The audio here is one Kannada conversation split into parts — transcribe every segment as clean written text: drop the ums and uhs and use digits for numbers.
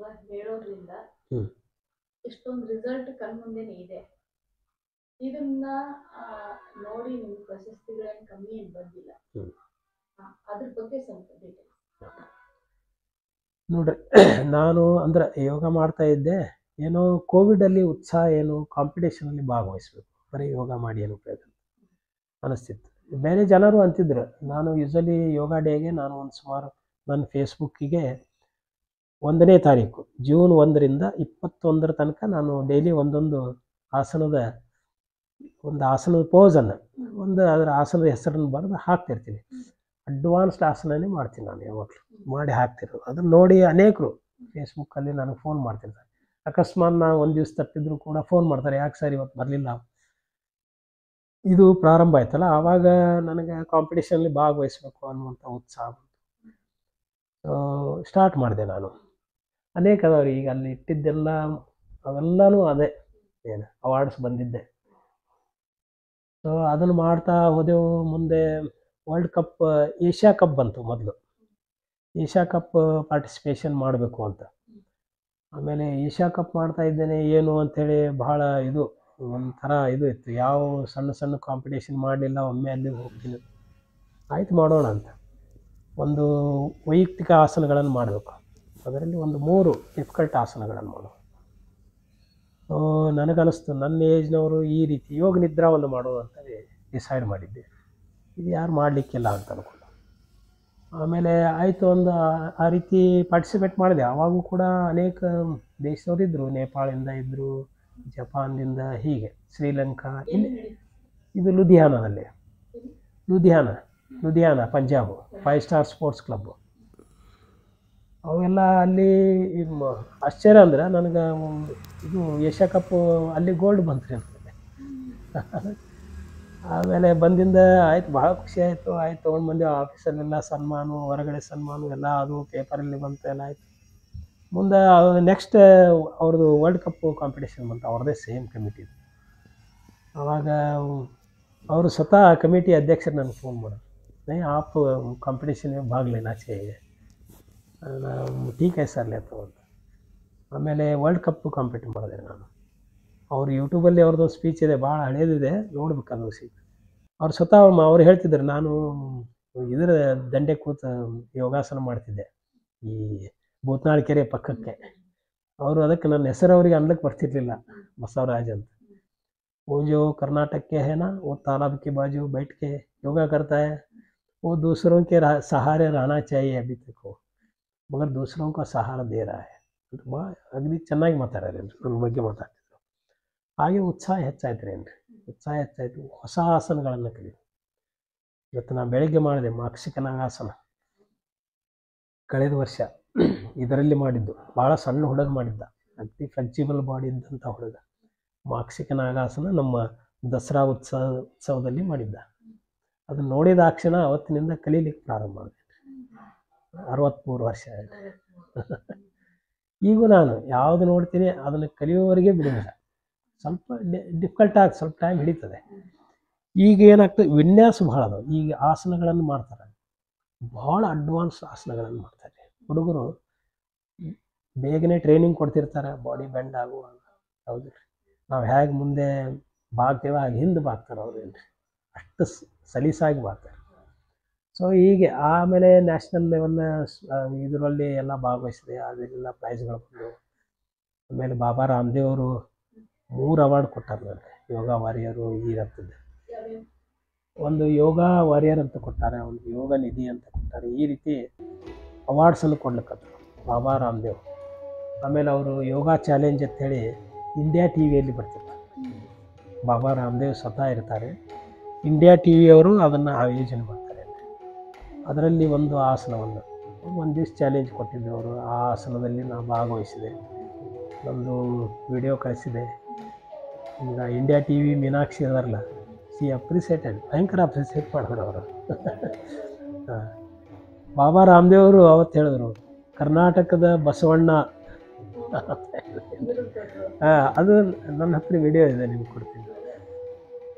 ಯೋಗ ಹೇಳೋದ್ರಿಂದ ಹ್ಮ್. ಇಷ್ಟೊಂದು ರಿಸಲ್ಟ್ ಕಣ್ಮುಂದೆನೇ ಇದೆ. ಇದನ್ನ ನೋಡಿ ನಿಮ್ಗೆ ಪ್ರಶಸ್ತಿಗಳೇನು ಕಮ್ಮಿ ಏನು ಬಂದಿಲ್ಲ. ಅದ್ರ ಬಗ್ಗೆ ಸ್ವಲ್ಪ ಡೀಟೇಲ್ಸ್. ನೋಡ್ರಿ, ನಾನು ಅಂದ್ರೆ ಯೋಗ ಮಾಡ್ತಾ ಇದ್ದೆ. ಏನೋ ಕೋವಿಡಲ್ಲಿ ಉತ್ಸಾಹ, ಏನು ಕಾಂಪಿಟೇಷನಲ್ಲಿ ಭಾಗವಹಿಸ್ಬೇಕು, ಬರೀ ಯೋಗ ಮಾಡಿ ಏನು ಉಪಯೋಗ ಅನಿಸ್ತಿತ್ತು. ಬೇರೆ ಜನರು ಅಂತಿದ್ರು. ನಾನು ಯೂಶಲಿ ಯೋಗ ಡೇಗೆ ನಾನು ಒಂದು ಸುಮಾರು ನನ್ನ ಫೇಸ್ಬುಕ್ಕಿಗೆ 1ನೇ ತಾರೀಕು ಜೂನ್ 1ರಿಂದ 21 ತನಕ ನಾನು ಡೈಲಿ ಒಂದೊಂದು ಆಸನದ ಪೋಸನ್ನು, ಅದರ ಆಸನದ ಹೆಸರನ್ನು ಬರೆದು ಹಾಕ್ತಿರ್ತೀನಿ. ಅಡ್ವಾನ್ಸ್ಡ್ ಆಸನನೇ ಮಾಡ್ತೀನಿ ನಾನು, ಯಾವಾಗಲೂ ಮಾಡಿ ಹಾಕ್ತಿರೋದು. ಅದನ್ನು ನೋಡಿ ಅನೇಕರು ಫೇಸ್ಬುಕ್ಕಲ್ಲಿ ನನಗೆ ಫೋನ್ ಮಾಡ್ತಿರ್ತಾರೆ. ಅಕಸ್ಮಾತ್ ನಾವು ಒಂದು ದಿವಸ ತಪ್ಪಿದ್ರು ಕೂಡ ಫೋನ್ ಮಾಡ್ತಾರೆ, ಯಾಕೆ ಸರ್ ಇವತ್ತು ಬರಲಿಲ್ಲ. ಇದು ಪ್ರಾರಂಭ ಆಯ್ತಲ್ಲ, ಆವಾಗ ನನಗೆ ಕಾಂಪಿಟೇಷನಲ್ಲಿ ಭಾಗವಹಿಸ್ಬೇಕು ಅನ್ನುವಂಥ ಉತ್ಸಾಹ ಸ್ಟಾರ್ಟ್ ಮಾಡಿದೆ ನಾನು. ಅನೇಕ ಅದಾವ್ರಿ, ಈಗ ಅಲ್ಲಿ ಇಟ್ಟಿದ್ದೆಲ್ಲ ಅವೆಲ್ಲನೂ ಅದೇ ಏನು ಅವಾರ್ಡ್ಸ್ ಬಂದಿದ್ದೆ. ಸೊ ಅದನ್ನು ಮಾಡ್ತಾ ಹೋದೆವು. ಮುಂದೆ ವರ್ಲ್ಡ್ ಕಪ್, ಏಷ್ಯಾ ಕಪ್ ಬಂತು. ಮೊದಲು ಏಷ್ಯಾ ಕಪ್ ಪಾರ್ಟಿಸಿಪೇಷನ್ ಮಾಡಬೇಕು ಅಂತ. ಆಮೇಲೆ ಏಷ್ಯಾ ಕಪ್ ಮಾಡ್ತಾ ಇದ್ದೇನೆ ಏನು ಅಂಥೇಳಿ ಬಹಳ ಇದು ಒಂಥರ ಇದು ಇತ್ತು. ಯಾವ ಸಣ್ಣ ಕಾಂಪಿಟೇಷನ್ ಮಾಡಲಿಲ್ಲ. ಒಮ್ಮೆ ಅಲ್ಲಿಗೆ ಹೋಗ್ತೀನಿ, ಆಯ್ತು ಮಾಡೋಣ ಅಂತ. ಒಂದು ವೈಯಕ್ತಿಕ ಆಸನಗಳನ್ನು ಮಾಡಬೇಕು. ಅದರಲ್ಲಿ ಒಂದು 3 ಡಿಫಿಕಲ್ಟ್ ಆಸನಗಳನ್ನು ಮಾಡೋದು. ನನಗನ್ನಿಸ್ತು ನನ್ನ ಏಜ್ನವರು ಈ ರೀತಿ ಯೋಗ ನಿದ್ರಾ ಒಂದು ಮಾಡೋದು ಅಂತ ಡಿಸೈಡ್ ಮಾಡಿದ್ದೆ. ಇದು ಯಾರು ಮಾಡಲಿಕ್ಕಿಲ್ಲ ಅಂತ ಅಂದ್ಕೊಂಡು ಆಮೇಲೆ ಆಯಿತು, ಒಂದು ಆ ರೀತಿ ಪಾರ್ಟಿಸಿಪೇಟ್ ಮಾಡಿದೆ. ಆವಾಗೂ ಕೂಡ ಅನೇಕ ದೇಶದವರು ಇದ್ದರು. ನೇಪಾಳದಿಂದ ಇದ್ದರು, ಜಪಾನ್ದಿಂದ, ಹೀಗೆ ಶ್ರೀಲಂಕಾ. ಇದು ಲುಧಿಯಾನದಲ್ಲಿ, Ludhiana Punjab 5 star sports club. ಅವೆಲ್ಲ ಅಲ್ಲಿ ಆಶ್ಚರ್ಯ ಅಂದ್ರೆ ನನಗೆ ಇದು ಏಷ್ಯಾ ಕಪ್ಪು ಅಲ್ಲಿ ಗೋಲ್ಡ್ ಬಂತು ನನಗೆ. ಆಮೇಲೆ ಬಂದಿಂದ ಆಯ್ತು, ಭಾಳ ಖುಷಿ ಆಯಿತು. ಆಯ್ತು ತೊಗೊಂಡು ಬಂದು ಆಫೀಸಲ್ಲೆಲ್ಲ ಸನ್ಮಾನ, ಹೊರಗಡೆ ಸನ್ಮಾನ ಎಲ್ಲ ಅದು ಪೇಪರಲ್ಲಿ ಬಂತು, ಎಲ್ಲ ಆಯಿತು. ಮುಂದೆ ನೆಕ್ಸ್ಟ್ ಅವ್ರದ್ದು ವರ್ಲ್ಡ್ ಕಪ್ಪು ಕಾಂಪಿಟೇಷನ್ ಬಂತು, ಅವ್ರದ್ದೇ ಸೇಮ್ ಕಮಿಟಿ. ಆವಾಗ ಅವರು ಸ್ವತಃ ಕಮಿಟಿ ಅಧ್ಯಕ್ಷರು ನನಗೆ ಫೋನ್ ಮಾಡೋದು, नहीं आप कंपटीशन में भाग लेना चाहिए. ठीक है ಸರ್ ಲೇತು ಅಂತ. ಆಮೇಲೆ ವರ್ಲ್ಡ್ ಕಪ್ ಕಾಂಪಿಟ್ ಮಾಡಿದೆ ನಾನು. ಅವ್ರು ಯೂಟ್ಯೂಬಲ್ಲಿ ಅವ್ರದ್ದು ಸ್ಪೀಚ್ ಇದೆ, ಭಾಳ ಹಳೇದಿದೆ, ನೋಡ್ಬೇಕು ಅದು ಸಿಕ್. ಅವ್ರು ಸ್ವತಃ ಅವ್ರು ಹೇಳ್ತಿದ್ರು, ನಾನು ಇದರ ದಂಡೆ ಕೂತು ಯೋಗಾಸನ ಮಾಡ್ತಿದ್ದೆ ಈ ಭೂತನಾಳ ಕೆರೆ ಪಕ್ಕಕ್ಕೆ. ಅವರು ಅದಕ್ಕೆ ನನ್ನ ಹೆಸರು ಅವ್ರಿಗೆ ಅನ್ಲಿಕ್ಕೆ ಬರ್ತಿರ್ಲಿಲ್ಲ, ಬಸವರಾಜ್ ಅಂತ. वो जो कर्नाटक के है ना, वो तालाब के बाजू बैठ के योगा करता है, वो दूसरों के सहारे रहना चाहिए अभी तक वो, मगर दूसरों का सहारा दे रहा है ಅಂತ ಭಾಳ ಅಗದಿ ಚೆನ್ನಾಗಿ ಮಾತಾಡ್ಯಾರೇನು ನನ್ನ ಬಗ್ಗೆ ಮಾತಾಡ್ತಿದ್ರು. ಹಾಗೆ ಉತ್ಸಾಹ ಹೆಚ್ಚಾಯ್ತು ರೀ. ಉತ್ಸಾಹ ಹೆಚ್ಚಾಯಿತು. ಹೊಸ ಆಸನಗಳನ್ನು ಕಲಿತು. ಇವತ್ತು ನಾನು ಬೆಳಗ್ಗೆ ಮಾಡಿದೆ ಮಾಕ್ಷಿಕನಾಗಾಸನ, ಕಳೆದ ವರ್ಷ ಇದರಲ್ಲಿ ಮಾಡಿದ್ದು. ಭಾಳ ಸಣ್ಣ ಹುಡುಗ ಮಾಡಿದ್ದ, ಅತಿ ಫ್ಲೆಕ್ಸಿಬಲ್ ಬಾಡಿ ಇದ್ದಂಥ ಹುಡುಗ. ಮಾಕ್ಷಿಕನಾಗಾಸನ ನಮ್ಮ ದಸರಾ ಉತ್ಸವದಲ್ಲಿ ಮಾಡಿದ್ದ. ಅದನ್ನು ನೋಡಿದ ಕ್ಷಣ ಅವತ್ತಿನಿಂದ ಕಲೀಲಿಕ್ಕೆ ಪ್ರಾರಂಭ ಮಾಡಿದೆ. 63 ವರ್ಷ ಆಯಿತು. ಈಗೂ ನಾನು ಯಾವುದು ನೋಡ್ತೀನಿ ಅದನ್ನು ಕಲಿಯೋವರೆಗೆ ಬಿಡುವುದಿಲ್ಲ. ಸ್ವಲ್ಪ ಡಿಫಿಕಲ್ಟ್ ಆಗಿ ಸ್ವಲ್ಪ ಟೈಮ್ ಹಿಡಿತದೆ. ಈಗ ಏನಾಗ್ತದೆ, ವಿನ್ಯಾಸ ಭಾಳ ಅದಾವೆ. ಈಗ ಆಸನಗಳನ್ನು ಮಾಡ್ತಾರೆ, ಭಾಳ ಅಡ್ವಾನ್ಸ್ ಆಸನಗಳನ್ನು ಮಾಡ್ತಾರೆ ಹುಡುಗರು. ಬೇಗನೆ ಟ್ರೈನಿಂಗ್ ಕೊಡ್ತಿರ್ತಾರೆ, ಬಾಡಿ ಬೆಂಡ್ ಆಗುವ. ಹೌದು ರೀ, ನಾವು ಹೇಗೆ ಮುಂದೆ ಬಾಗ್ತೇವೆ ಹಾಗೆ ಹಿಂದೆ ಬಾಗ್ತಾರೆ ಅವ್ರು. ಏನು ರೀ, ಅಷ್ಟು ಸಲೀಸಾಗಿ ಬಾಗ್ತಾರೆ. ಸೊ ಹೀಗೆ ಆಮೇಲೆ ನ್ಯಾಷನಲ್ ಲೆವೆಲ್ನ ಇದರಲ್ಲಿ ಎಲ್ಲ ಭಾಗವಹಿಸಿದೆ. ಅದೆಲ್ಲ ಪ್ರೈಸ್ಗಳು ಬಂದು. ಆಮೇಲೆ ಬಾಬಾ ರಾಮದೇವ್ ಅವರು 3 ಅವಾರ್ಡ್ ಕೊಟ್ಟಾರೆ ನನಗೆ, ಯೋಗ ವಾರಿಯರು ಈ ರಥದ್ದು. ಒಂದು ಯೋಗ ವಾರಿಯರ್ ಅಂತ ಕೊಟ್ಟಾರೆ, ಒಂದು ಯೋಗ ನಿಧಿ ಅಂತ ಕೊಟ್ಟಾರೆ. ಈ ರೀತಿ ಅವಾರ್ಡ್ಸನ್ನು ಕೊಡ್ಲಿಕ್ಕಂತಾರೆ ಬಾಬಾ ರಾಮದೇವ್. ಆಮೇಲೆ ಅವರು ಯೋಗ ಚಾಲೆಂಜ್ ಅಂತೇಳಿ ಇಂಡಿಯಾ ಟಿ ವಿಯಲ್ಲಿ ಬರ್ತಿರ್ತಾರೆ. ಬಾಬಾ ರಾಮದೇವ್ ಸ್ವತಃ ಇರ್ತಾರೆ, ಇಂಡಿಯಾ ಟಿ ವಿಯವರು ಅದನ್ನು ಆಯೋಜನೆ ಮಾಡ್ತಾರೆ. ಅದರಲ್ಲಿ ಒಂದು ಆಸನವನ್ನು ಒಂದು ದಿವಸ ಚಾಲೆಂಜ್ ಕೊಟ್ಟಿದ್ದೆ ಅವರು. ಆ ಆಸನದಲ್ಲಿ ನಾನು ಭಾಗವಹಿಸಿದೆ, ನಮ್ಮದು ವಿಡಿಯೋ ಕಳಿಸಿದೆ. ಈಗ ಇಂಡಿಯಾ ಟಿ ವಿ ಮೀನಾಕ್ಷಿ ಅದಾರಲ್ಲ, ಸಿ ಅಪ್ರಿಸಿಯೇಟೆಡ್, ಭಯಂಕರ ಅಪ್ರಿಸಿಯೇಟ್ ಮಾಡಿದ್ರು ಅವರು. ಬಾಬಾ ರಾಮದೇವ್ ಅವರು ಅವತ್ತು ಹೇಳಿದ್ರು, ಕರ್ನಾಟಕದ ಬಸವಣ್ಣ. ಅದು ನನ್ನ ಹತ್ರ ವಿಡಿಯೋ ಇದೆ, ನಿಮ್ಗೆ ಕೊಡ್ತೀನಿ.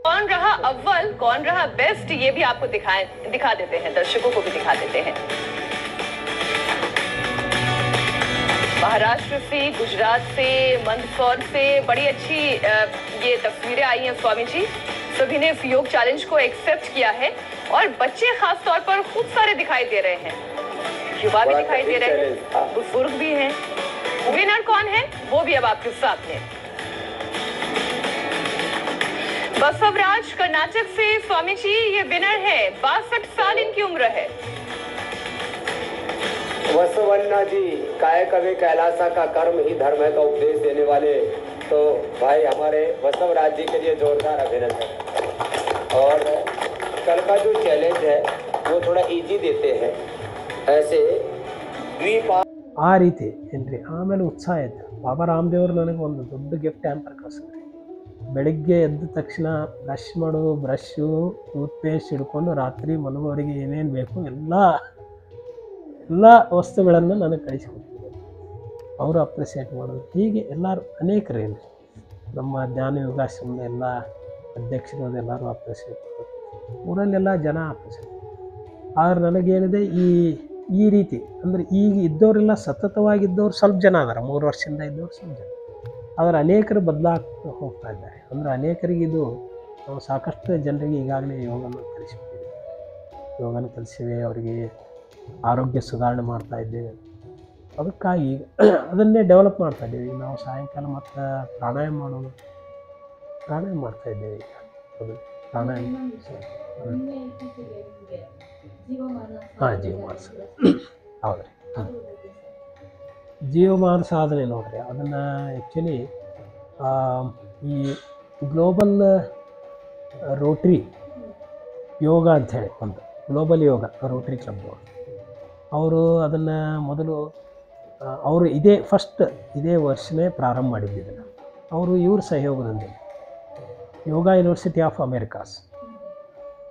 कौन रहा अव्वल, कौन रहा बेस्ट, ये भी आपको दिखा देते हैं, दर्शकों को भी दिखा देते हैं. महाराष्ट्र से, गुजरात से, मंदसौर से बड़ी अच्छी ये तस्वीरें आई हैं स्वामी जी। सभी ने इस योग चैलेंज को एक्सेप्ट किया है और बच्चे खास तौर पर खूब सारे दिखाई दे रहे हैं, युवा भी दिखाई दे रहे हैं, बुजुर्ग भी हैं। विनर कौन है वो भी अब आपके सामने। बसवराज कर्नाटक से स्वामी जी ये विनर है, 62 साल इनकी उम्र है। बसवन्ना जी, काय कवे कैलासा का कर्म ही धर्म है का उपदेश देने वाले तो भाई हमारे बसवराज जी के लिए जोरदार अभिनंदन। और कल का जो चैलेंज है वो थोड़ा इजी देते हैं, ऐसे द्वीपा ಆ ರೀತಿ ಏನ್ರಿ ಆಮೇಲೆ ಉತ್ಸಾಹ ಆಯಿತು. ಬಾಬಾ ರಾಮದೇವರು ನನಗೆ ಒಂದು ದೊಡ್ಡ ಗಿಫ್ಟ್ ಹ್ಯಾಂಪರ್ ಕಳಿಸಿದ್ರು. ಬೆಳಿಗ್ಗೆ ಎದ್ದ ತಕ್ಷಣ ಬ್ರಷ್ ಮಾಡೋದು, ಬ್ರಷ್ಷು ಟೂತ್ಪೇಸ್ಟ್ ಹಿಡ್ಕೊಂಡು ರಾತ್ರಿ ಮಲಗುವವರೆಗೆ ಏನೇನು ಬೇಕು ಎಲ್ಲ ವಸ್ತುಗಳನ್ನು ನನಗೆ ಕಳಿಸಿಕೊಟ್ಟಿದ್ದರು. ಅವರು ಅಪ್ರಿಸಿಯೇಟ್ ಮಾಡೋದು. ಹೀಗೆ ಎಲ್ಲರೂ ಅನೇಕರೇನು ನಮ್ಮ ಜ್ಞಾನ ಯೋಗಾಶ್ರಮದ ಎಲ್ಲ ಅಧ್ಯಕ್ಷರು ಎಲ್ಲರೂ ಅಪ್ರಿಸಿಯೇಟ್ ಮಾಡೋದು, ಊರಲ್ಲೆಲ್ಲ ಜನ ಅಪ್ರಿಸಿಯೇಟ್. ಆದ್ರೆ ನನಗೇನಿದೆ ಈ ರೀತಿ ಅಂದರೆ ಈಗ ಇದ್ದವರೆಲ್ಲ ಸತತವಾಗಿದ್ದವ್ರು ಸ್ವಲ್ಪ ಜನ ಅದಾರ, 3 ವರ್ಷದಿಂದ ಇದ್ದವ್ರು ಸ್ವಲ್ಪ ಜನ, ಆದರೆ ಅನೇಕರು ಬದಲಾಗ್ತಾ ಹೋಗ್ತಾ ಇದ್ದಾರೆ. ಅಂದರೆ ಅನೇಕರಿಗಿದು ನಾವು ಸಾಕಷ್ಟು ಜನರಿಗೆ ಈಗಾಗಲೇ ಯೋಗನ ಕಲಿಸಿಬಿಟ್ಟಿದ್ದೀವಿ. ಯೋಗನ ಕಲಿಸಿವೆ, ಅವರಿಗೆ ಆರೋಗ್ಯ ಸುಧಾರಣೆ ಮಾಡ್ತಾ ಇದ್ದೇವೆ. ಅದಕ್ಕಾಗಿ ಅದನ್ನೇ ಡೆವಲಪ್ ಮಾಡ್ತಾ ಇದ್ದೇವೆ. ಈಗ ನಾವು ಸಾಯಂಕಾಲ ಮತ್ತು ಪ್ರಾಣಾಯಾಮ ಮಾಡೋದು, ಪ್ರಾಣಾಯಾಮ ಮಾಡ್ತಾ ಇದ್ದೇವೆ ಈಗ. ಅದು ಪ್ರಾಣಾಯಾಮ ಮೊನ್ನೆ ಇತ್ತೀಚೆಗೆ ನಿಮಗೆ ಜೀವಮಾನ ಜೀವಮಾನ ಹೌದು ರೀ. ಜೀವಮಾನ ಸಾಧನೆ ನೋಡ್ರಿ, ಅದನ್ನು ಆ್ಯಕ್ಚುಲಿ ಈ ಗ್ಲೋಬಲ್ ರೋಟ್ರಿ ಯೋಗ ಅಂಥೇಳಿ ಒಂದು ಗ್ಲೋಬಲ್ ಯೋಗ ರೋಟ್ರಿ ಕ್ಲಬ್ ಅವರು ಅದನ್ನು ಮೊದಲು ಅವರು ಇದೇ ವರ್ಷನೇ ಪ್ರಾರಂಭ ಮಾಡಿದ್ದಿದ್ದನ್ನು. ಅವರು ಇವ್ರ ಸಹಯೋಗದೊಂದಿಗೆ ಯೋಗ ಯೂನಿವರ್ಸಿಟಿ ಆಫ್ ಅಮೇರಿಕಾಸ್